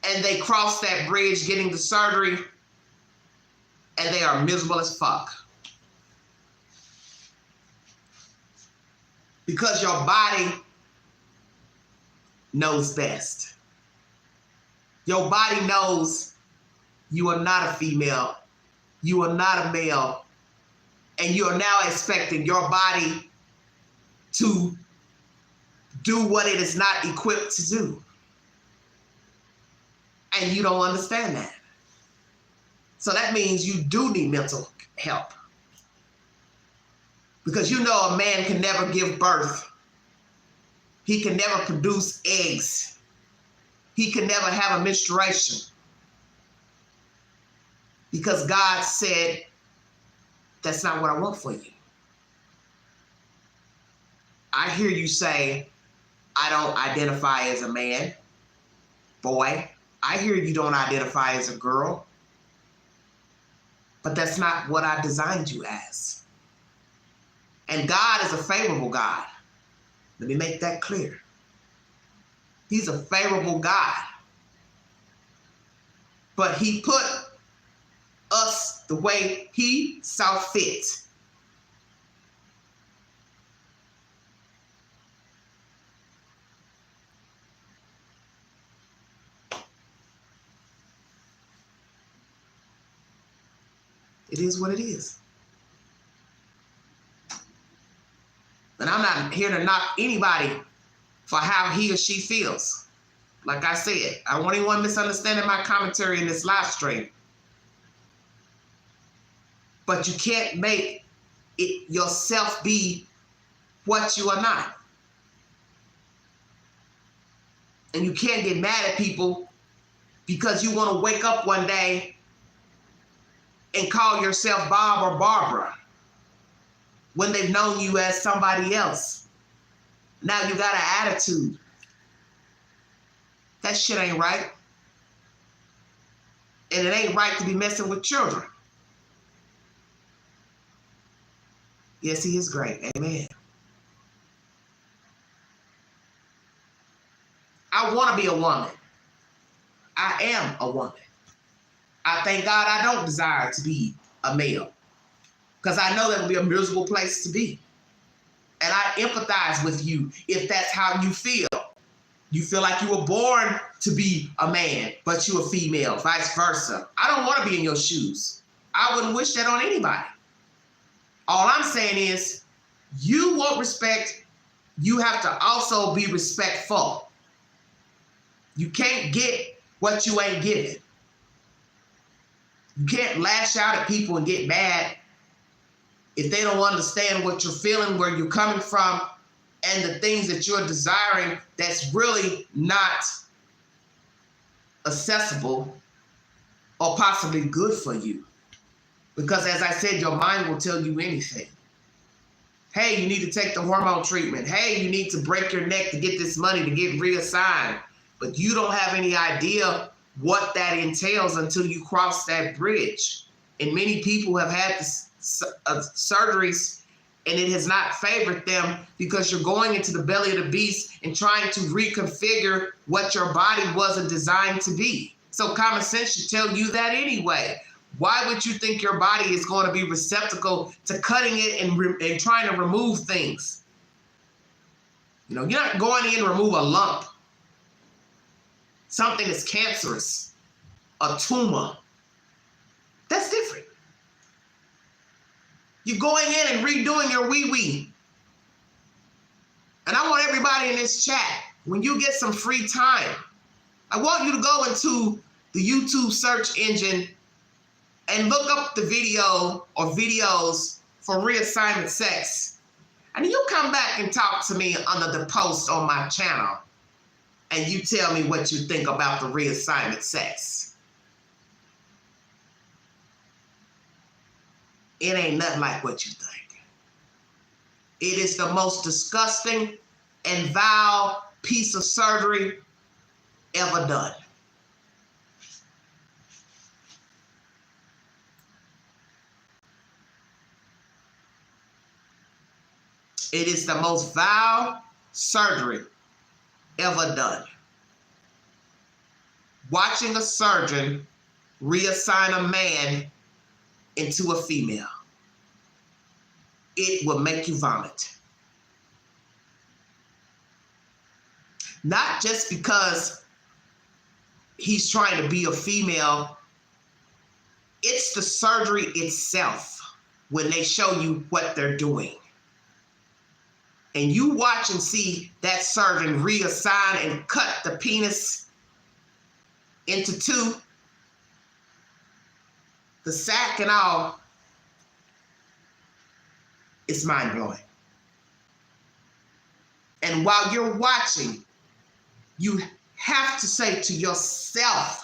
And they cross that bridge getting the surgery, and they are miserable as fuck. Because your body knows best. Your body knows you are not a female, you are not a male, and you are now expecting your body to do what it is not equipped to do. And you don't understand that. So that means you do need mental help. Because you know a man can never give birth. He can never produce eggs. He can never have a menstruation. Because God said, that's not what I want for you. I hear you say, I don't identify as a man, boy. I hear you don't identify as a girl. But that's not what I designed you as. And God is a favorable God. Let me make that clear. He's a favorable God. But he put us the way he saw fit. It is what it is. And I'm not here to knock anybody for how he or she feels. Like I said, I don't want anyone misunderstanding my commentary in this live stream. But you can't make it yourself be what you are not. And you can't get mad at people because you want to wake up one day and call yourself Bob or Barbara when they've known you as somebody else. Now you got an attitude. That shit ain't right. And it ain't right to be messing with children. Yes, he is great. Amen. I want to be a woman. I am a woman. I thank God I don't desire to be a male, because I know that would be a miserable place to be. And I empathize with you if that's how you feel. You feel like you were born to be a man, but you're a female, vice versa. I don't want to be in your shoes. I wouldn't wish that on anybody. All I'm saying is, you want respect, you have to also be respectful. You can't get what you ain't getting. You can't lash out at people and get mad if they don't understand what you're feeling, where you're coming from, and the things that you're desiring that's really not accessible or possibly good for you. Because as I said, your mind will tell you anything. Hey, you need to take the hormone treatment. Hey, you need to break your neck to get this money to get reassigned. But you don't have any idea what that entails until you cross that bridge. And many people have had surgeries and it has not favored them because you're going into the belly of the beast and trying to reconfigure what your body wasn't designed to be. So common sense should tell you that anyway. Why would you think your body is going to be receptacle to cutting it and trying to remove things? You know, you're not going in and remove a lump, something that's cancerous, a tumor. That's different. You're going in and redoing your wee-wee. And I want everybody in this chat, when you get some free time, I want you to go into the YouTube search engine and look up the video or videos for reassignment sex. And you come back and talk to me under the post on my channel. And you tell me what you think about the reassignment sex. It ain't nothing like what you think. It is the most disgusting and vile piece of surgery ever done. It is the most vile surgery ever done. Watching a surgeon reassign a man into a female, it will make you vomit. Not just because he's trying to be a female, it's the surgery itself when they show you what they're doing. And you watch and see that surgeon reassign and cut the penis into two, the sac and all, it's mind-blowing. And while you're watching, you have to say to yourself,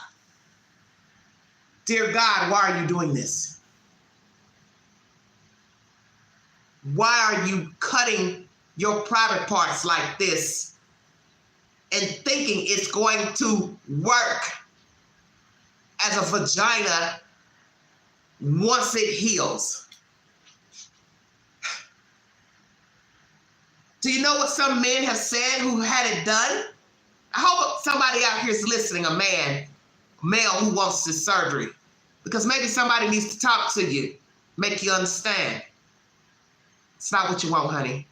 dear God, why are you doing this? Why are you cutting your private parts like this and thinking it's going to work as a vagina once it heals? Do you know what some men have said who had it done? I hope somebody out here is listening, a male who wants this surgery, because maybe somebody needs to talk to you, make you understand. It's not what you want, honey.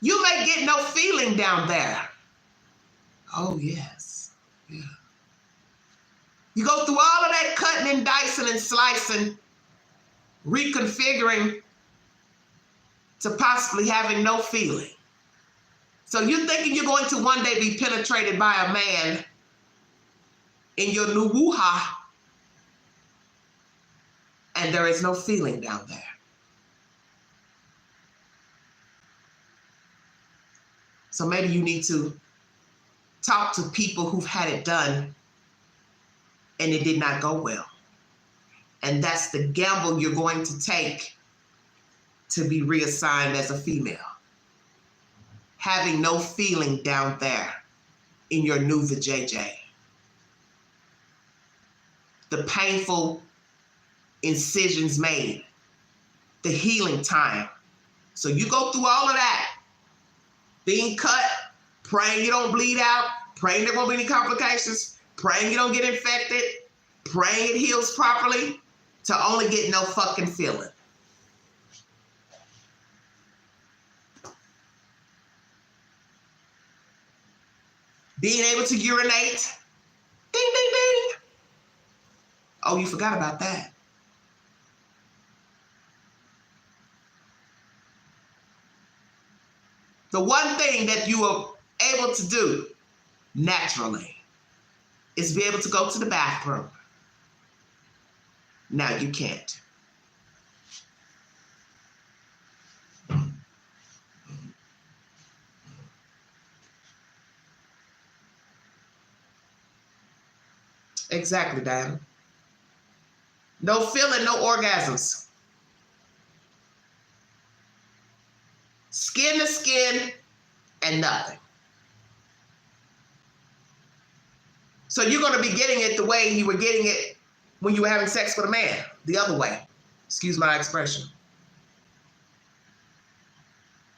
You may get no feeling down there. Oh, yes. Yeah. You go through all of that cutting and dicing and slicing, reconfiguring to possibly having no feeling. So you're thinking you're going to one day be penetrated by a man in your new woo-ha, and there is no feeling down there. So maybe you need to talk to people who've had it done and it did not go well. And that's the gamble you're going to take to be reassigned as a female. Having no feeling down there in your new vajayjay. The painful incisions made, the healing time. So you go through all of that, being cut, praying you don't bleed out, praying there won't be any complications, praying you don't get infected, praying it heals properly, to only get no fucking feeling. Being able to urinate, ding, ding, ding. Oh, you forgot about that. The one thing that you are able to do naturally is be able to go to the bathroom. Now you can't. Exactly, Diana. No feeling, no orgasms. Skin to skin and nothing. So you're going to be getting it the way you were getting it when you were having sex with a man, the other way. Excuse my expression.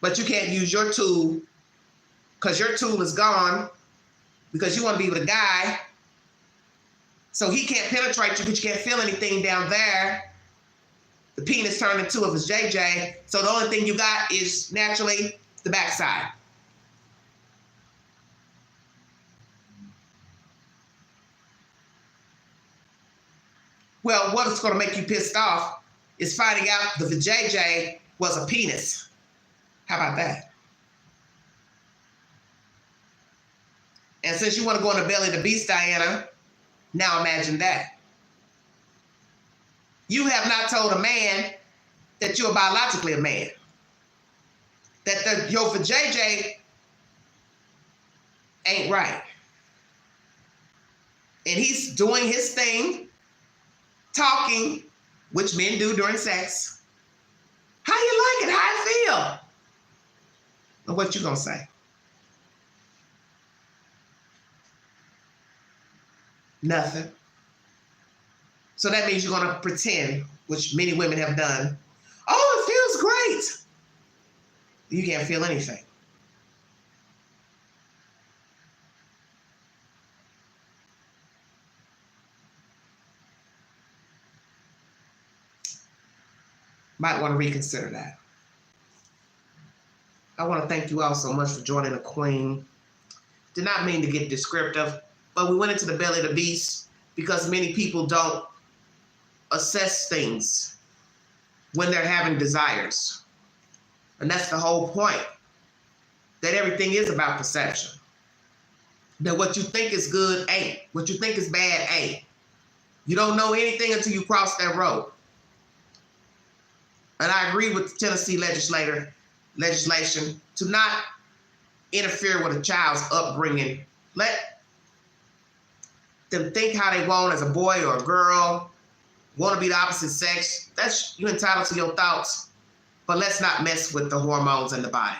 But you can't use your tool because your tool is gone because you want to be with a guy. So he can't penetrate you because you can't feel anything down there. The penis turned into of his JJ. So the only thing you got is naturally the backside. Well, what is going to make you pissed off is finding out the vajayjay was a penis. How about that? And since you want to go in the belly of the beast, Diana, now imagine that. You have not told a man that you're biologically a man. That your vajayjay ain't right. And he's doing his thing, talking, which men do during sex. How you like it? How I feel? And what you gonna say? Nothing. So that means you're gonna pretend, which many women have done. Oh, it feels great. You can't feel anything. Might want to reconsider that. I want to thank you all so much for joining the Queen. Did not mean to get descriptive, but we went into the belly of the beast because many people don't assess things when they're having desires. And that's the whole point. That everything is about perception. That what you think is good ain't. What you think is bad ain't. You don't know anything until you cross that road. And I agree with the Tennessee legislation to not interfere with a child's upbringing. Let them think how they want as a boy or a girl, want to be the opposite sex. That's you're entitled to your thoughts, but let's not mess with the hormones in the body.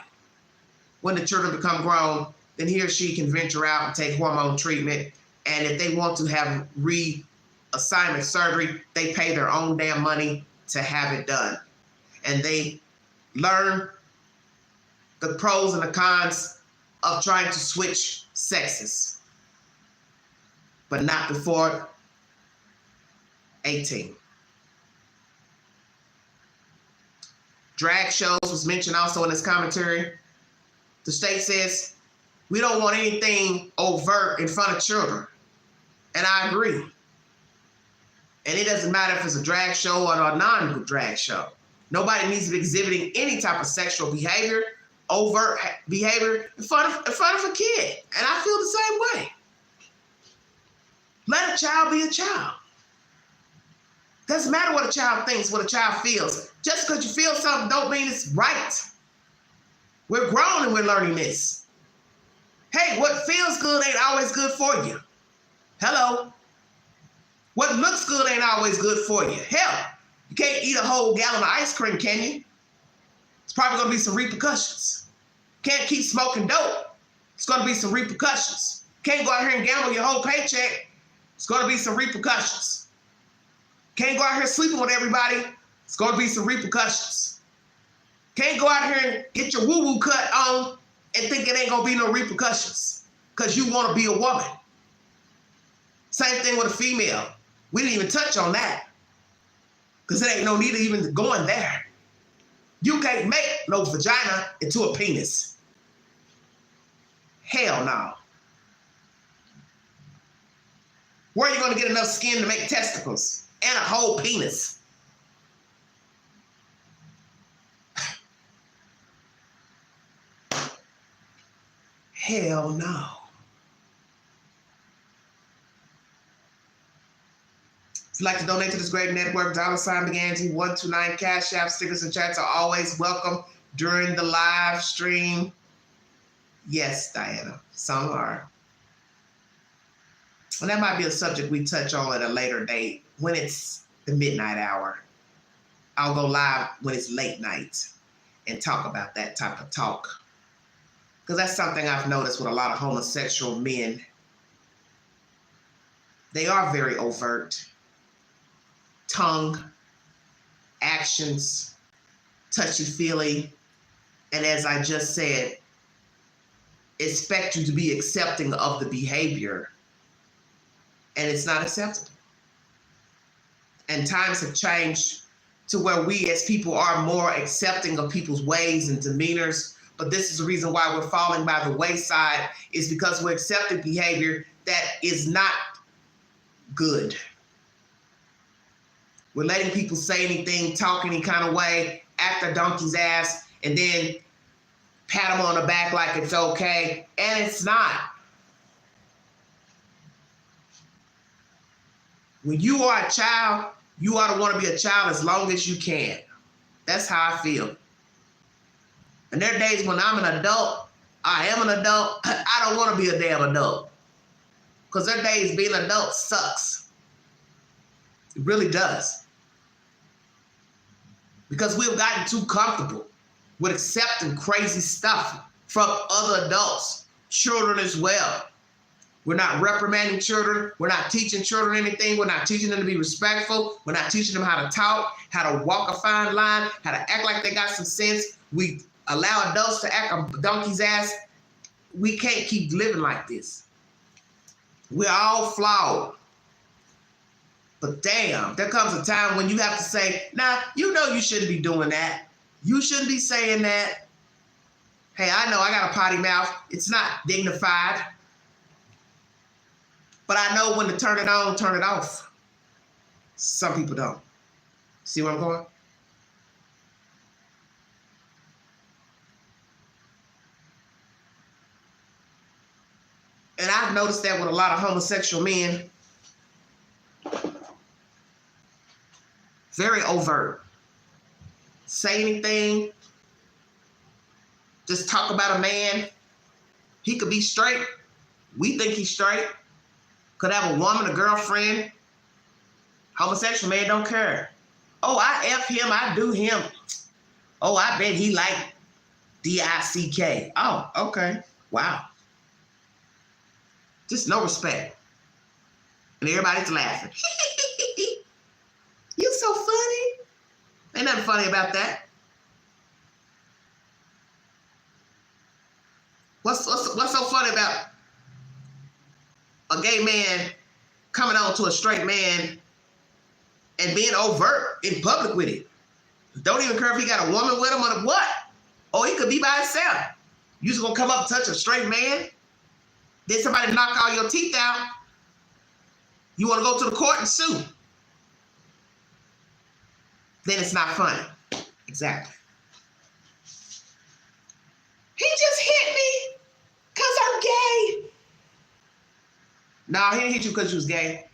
When the children become grown, then he or she can venture out and take hormone treatment. And if they want to have reassignment surgery, they pay their own damn money to have it done. And they learn the pros and the cons of trying to switch sexes, but not before 18. Drag shows was mentioned also in this commentary. The state says we don't want anything overt in front of children. And I agree. And it doesn't matter if it's a drag show or a non-drag show. Nobody needs to be exhibiting any type of sexual behavior, overt behavior in front of a kid. And I feel the same way. Let a child be a child. Doesn't matter what a child thinks, what a child feels. Just because you feel something don't mean it's right. We're grown and we're learning this. Hey, what feels good ain't always good for you. Hello. What looks good ain't always good for you. Hell, you can't eat a whole gallon of ice cream, can you? It's probably gonna be some repercussions. Can't keep smoking dope. It's gonna be some repercussions. Can't go out here and gamble your whole paycheck. It's gonna be some repercussions. Can't go out here sleeping with everybody. It's gonna be some repercussions. Can't go out here and get your woo-woo cut on and think it ain't gonna be no repercussions because you wanna be a woman. Same thing with a female. We didn't even touch on that because there ain't no need of even going there. You can't make no vagina into a penis. Hell no. Where are you gonna get enough skin to make testicles and a whole penis? Hell no. you'd like to donate to this great network, $BeganG129 Cash App, stickers and chats are always welcome during the live stream. Yes, Diana, some are. And that might be a subject we touch on at a later date when it's the midnight hour. I'll go live when it's late night and talk about that type of talk. Because that's something I've noticed with a lot of homosexual men. They are very overt. Tongue, actions, touchy-feely, and as I just said, expect you to be accepting of the behavior, and it's not acceptable. And times have changed to where we as people are more accepting of people's ways and demeanors, but this is the reason why we're falling by the wayside, is because we're accepting behavior that is not good. We're letting people say anything, talk any kind of way, act a donkey's ass, and then pat them on the back like it's okay, and it's not. When you are a child, you ought to want to be a child as long as you can. That's how I feel. And there are days when I'm an adult, I am an adult, I don't want to be a damn adult. Because there are days being an adult sucks. It really does. Because we've gotten too comfortable with accepting crazy stuff from other adults, children as well. We're not reprimanding children. We're not teaching children anything. We're not teaching them to be respectful. We're not teaching them how to talk, how to walk a fine line, how to act like they got some sense. We allow adults to act a donkey's ass. We can't keep living like this. We're all flawed. But damn, there comes a time when you have to say, nah, you know you shouldn't be doing that. You shouldn't be saying that. Hey, I know I got a potty mouth. It's not dignified. But I know when to turn it on, turn it off. Some people don't. See where I'm going? And I've noticed that with a lot of homosexual men. Very overt. Say anything. Just talk about a man. He could be straight. We think he's straight. Could have a woman, a girlfriend. Homosexual man don't care. Oh, I F him, I do him. Oh, I bet he like D-I-C-K. Oh, okay. Wow. Just no respect. And everybody's laughing. You're so funny. Ain't nothing funny about that. What's so funny about a gay man coming on to a straight man and being overt in public with it? Don't even care if he got a woman with him or what. Or he could be by himself. You just gonna come up and touch a straight man? Then somebody knock all your teeth out. You wanna go to the court and sue. Then it's not funny. Exactly. He just hit me because I'm gay. No, he didn't hit you because you was gay.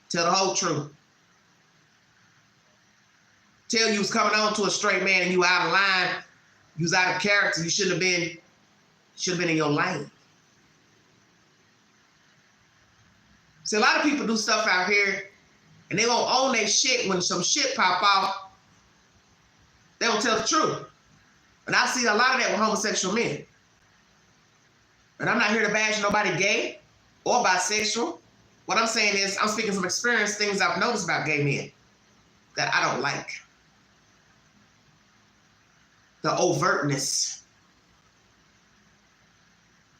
Tell the whole truth. Tell you was coming on to a straight man and you out of line. You was out of character. You should have been in your lane. See, a lot of people do stuff out here and they won't own their shit when some shit pop off. They don't tell the truth. And I see a lot of that with homosexual men. And I'm not here to bash nobody gay or bisexual. What I'm saying is, I'm speaking from experience, things I've noticed about gay men that I don't like. The overtness.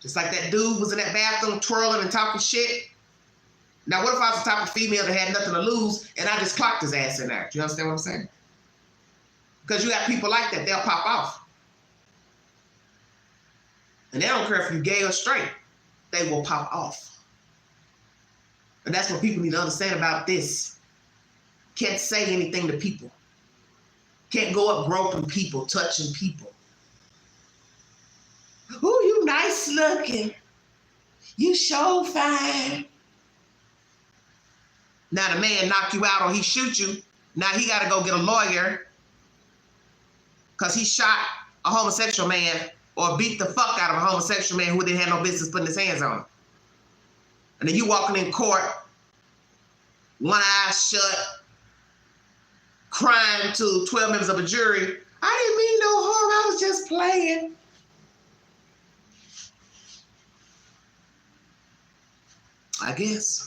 Just like that dude was in that bathroom twirling and talking shit. Now, what if I was the type of female that had nothing to lose and I just clocked his ass in there? Do you understand what I'm saying? Because you got people like that, they'll pop off. And they don't care if you're gay or straight. They will pop off. And that's what people need to understand about this. Can't say anything to people. Can't go up groping people, touching people. Ooh, you nice looking. You so fine. Now the man knock you out or he shoot you. Now he got to go get a lawyer because he shot a homosexual man or beat the fuck out of a homosexual man who didn't have no business putting his hands on him. And then you walking in court, one eye shut, crying to 12 members of a jury. I didn't mean no harm. I was just playing. I guess.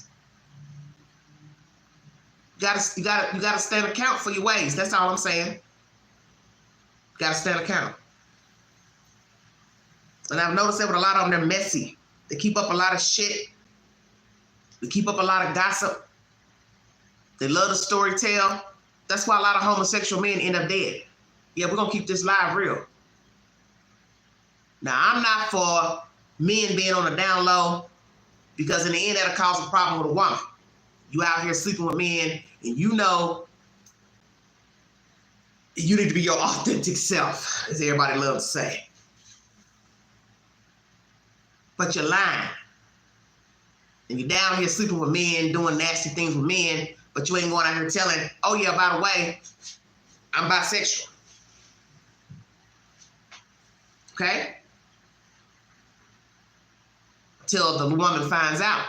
You gotta stand account for your ways. That's all I'm saying. You gotta stand account. And I've noticed that with a lot of them, they're messy. They keep up a lot of shit. They keep up a lot of gossip. They love to story tell. That's why a lot of homosexual men end up dead. Yeah, we're gonna keep this live real. Now, I'm not for men being on the down low because in the end, that'll cause a problem with a woman. You out here sleeping with men and you know you need to be your authentic self, as everybody loves to say. But you're lying. And you're down here sleeping with men, doing nasty things with men, but you ain't going out here telling, oh yeah, by the way, I'm bisexual. Okay? Till the woman finds out.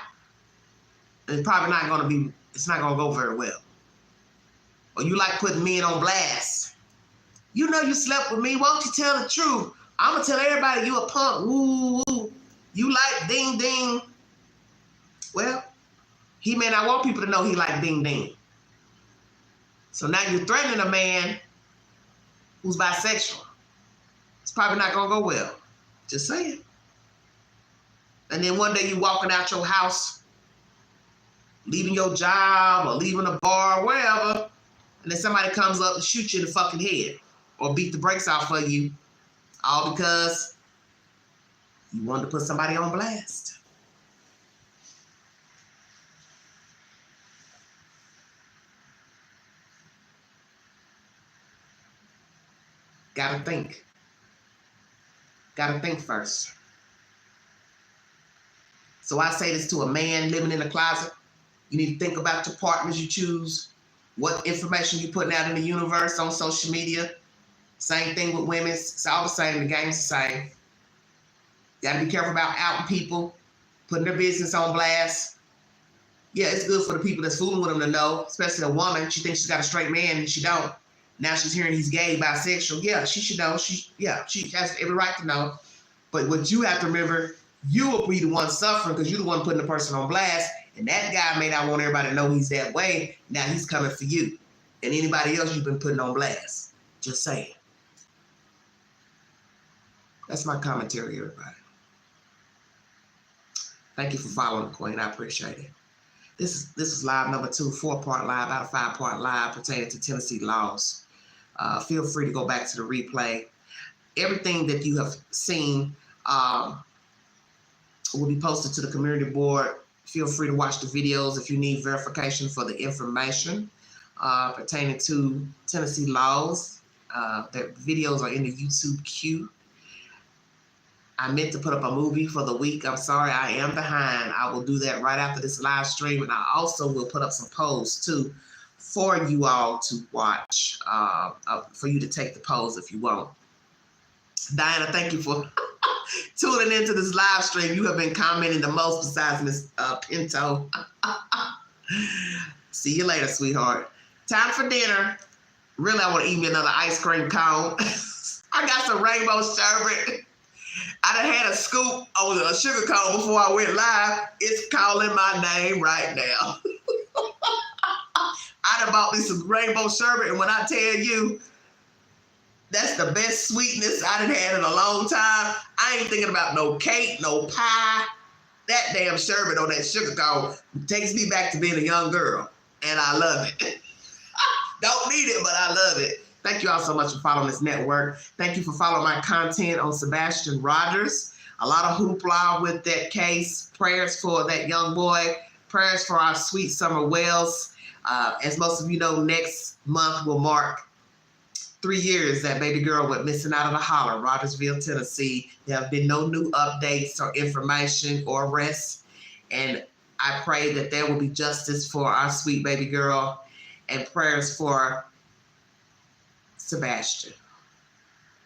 It's probably not gonna be, it's not gonna go very well. Or you like putting men on blast. You know you slept with me, won't you tell the truth? I'm gonna tell everybody you a punk, woo, woo. You like ding, ding. Well, he may not want people to know he like ding, ding. So now you're threatening a man who's bisexual. It's probably not gonna go well. Just saying. And then one day you walking out your house, leaving your job or leaving a bar or wherever, and then somebody comes up and shoots you in the fucking head or beat the brakes off for you, all because you wanted to put somebody on blast. Gotta think. Gotta think first. So I say this to a man living in a closet. You need to think about your partners you choose, what information you're putting out in the universe on social media. Same thing with women. It's all the same. The game's the same. Gotta be careful about outing people, putting their business on blast. Yeah, it's good for the people that's fooling with them to know, especially a woman. She thinks she's got a straight man and she don't. Now she's hearing he's gay, bisexual. Yeah, she should know. She has every right to know. But what you have to remember, you will be the one suffering because you're the one putting the person on blast. And that guy may not want everybody to know he's that way. Now he's coming for you. And anybody else you've been putting on blast. Just saying. That's my commentary, everybody. Thank you for following, Queen. I appreciate it. This is live number 2, 4-part live out of 5-part live pertaining to Tennessee laws. Feel free to go back to the replay. Everything that you have seen will be posted to the community board. Feel free to watch the videos if you need verification for the information pertaining to Tennessee laws. The videos are in the YouTube queue. I meant to put up a movie for the week. I'm sorry, I am behind. I will do that right after this live stream, and I also will put up some polls too for you all to watch, for you to take the polls if you want. Diana, thank you for tuning into this live stream. You have been commenting the most besides Miss Pinto. See you later, sweetheart. Time for dinner. Really, I want to eat me another ice cream cone. I got some rainbow sherbet. I done had a scoop of a sugar cone before I went live. It's calling my name right now. I done bought me some rainbow sherbet, and when I tell you, that's the best sweetness I done had in a long time. I ain't thinking about no cake, no pie. That damn sherbet on that sugar cone takes me back to being a young girl, and I love it. Don't need it, but I love it. Thank you all so much for following this network. Thank you for following my content on Sebastian Rogers. A lot of hoopla with that case. Prayers for that young boy. Prayers for our sweet Summer Wells. As most of you know, next month will mark 3 years that baby girl went missing out of the holler, Rogersville, Tennessee. There have been no new updates or information or arrests. And I pray that there will be justice for our sweet baby girl, and prayers for Sebastian.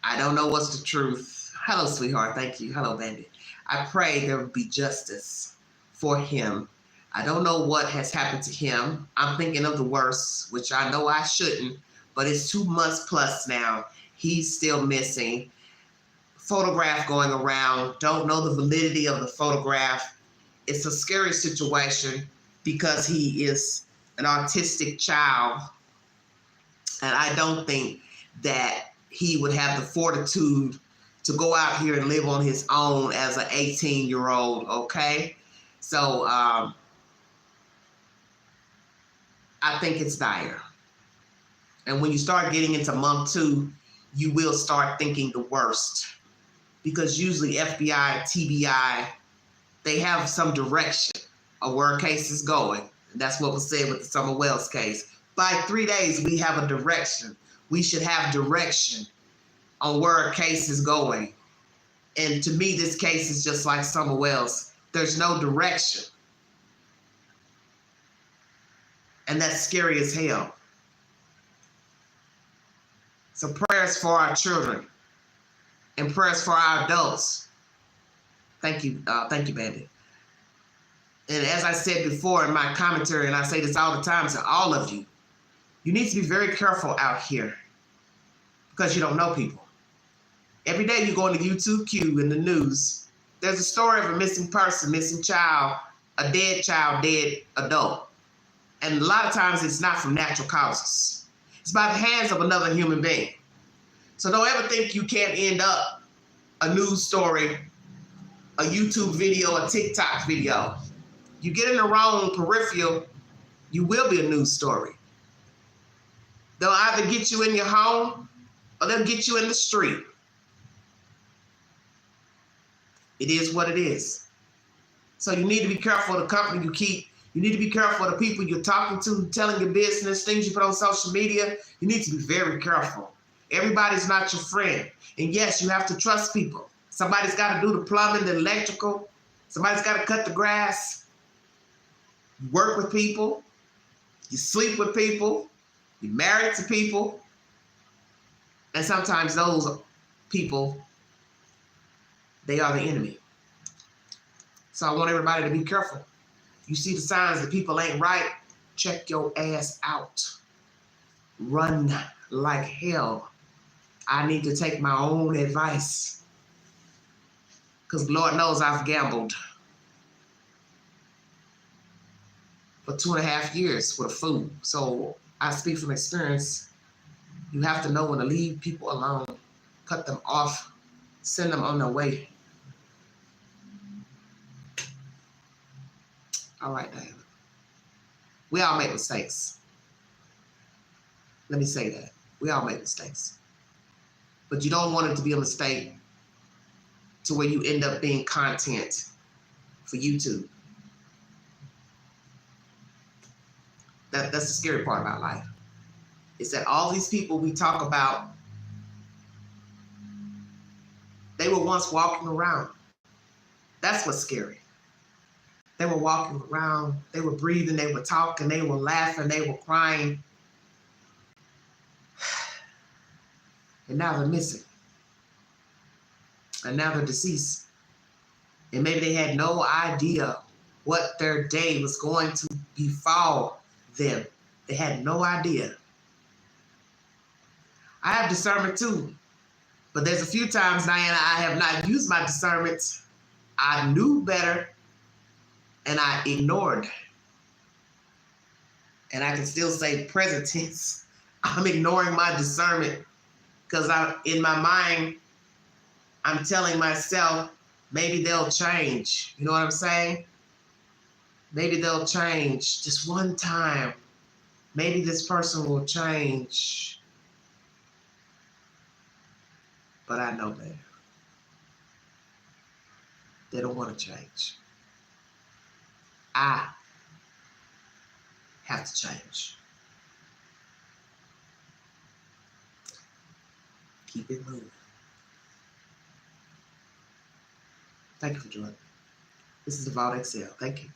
I don't know what's the truth. Hello, sweetheart. Thank you. Hello, Bandit. I pray there will be justice for him. I don't know what has happened to him. I'm thinking of the worst, which I know I shouldn't, but it's 2 months plus now. He's still missing. Photograph going around. Don't know the validity of the photograph. It's a scary situation because he is an autistic child. And I don't think that he would have the fortitude to go out here and live on his own as an 18-year-old, okay? So I think it's dire. And when you start getting into month 2, you will start thinking the worst. Because usually FBI, TBI, they have some direction of where a case is going. And that's what was said with the Summer Wells case. By 3 days, we have a direction. We should have direction on where a case is going. And to me, this case is just like Summer Wells. There's no direction. And that's scary as hell. So prayers for our children and prayers for our adults. Thank you, Bandit. And as I said before in my commentary, and I say this all the time to all of you, you need to be very careful out here because you don't know people. Every day you go into YouTube Q in the news, there's a story of a missing person, missing child, a dead adult. And a lot of times it's not from natural causes. It's by the hands of another human being. So don't ever think you can't end up a news story, a YouTube video, a TikTok video. You get in the wrong peripheral, you will be a news story. They'll either get you in your home or they'll get you in the street. It is what it is. So you need to be careful of the company you keep. You need to be careful of the people you're talking to, telling your business, things you put on social media. You need to be very careful. Everybody's not your friend. And yes, you have to trust people. Somebody's got to do the plumbing, the electrical. Somebody's got to cut the grass. You work with people. You sleep with people. You're married to people. And sometimes those people, they are the enemy. So I want everybody to be careful. You see the signs that people ain't right, check your ass out. Run like hell. I need to take my own advice. Because Lord knows I've gambled for 2.5 years with a fool. So I speak from experience. You have to know when to leave people alone, cut them off, send them on their way. All right, Diana. We all make mistakes. Let me say that. We all make mistakes. But you don't want it to be a mistake to where you end up being content for YouTube. That's the scary part about life. Is that all these people we talk about, they were once walking around. That's what's scary. They were walking around, they were breathing, they were talking, they were laughing, they were crying. And now they're missing. And now they're deceased. And maybe they had no idea what their day was going to befall them. They had no idea. I have discernment too. But there's a few times, Diana, I have not used my discernment. I knew better. And I ignored. And I can still say present tense. I'm ignoring my discernment because in my mind, I'm telling myself, maybe they'll change. You know what I'm saying? Maybe they'll change just one time. Maybe this person will change. But I know better. They don't want to change. I have to change. Keep it moving. Thank you for joining. This is the Vault XL. Thank you.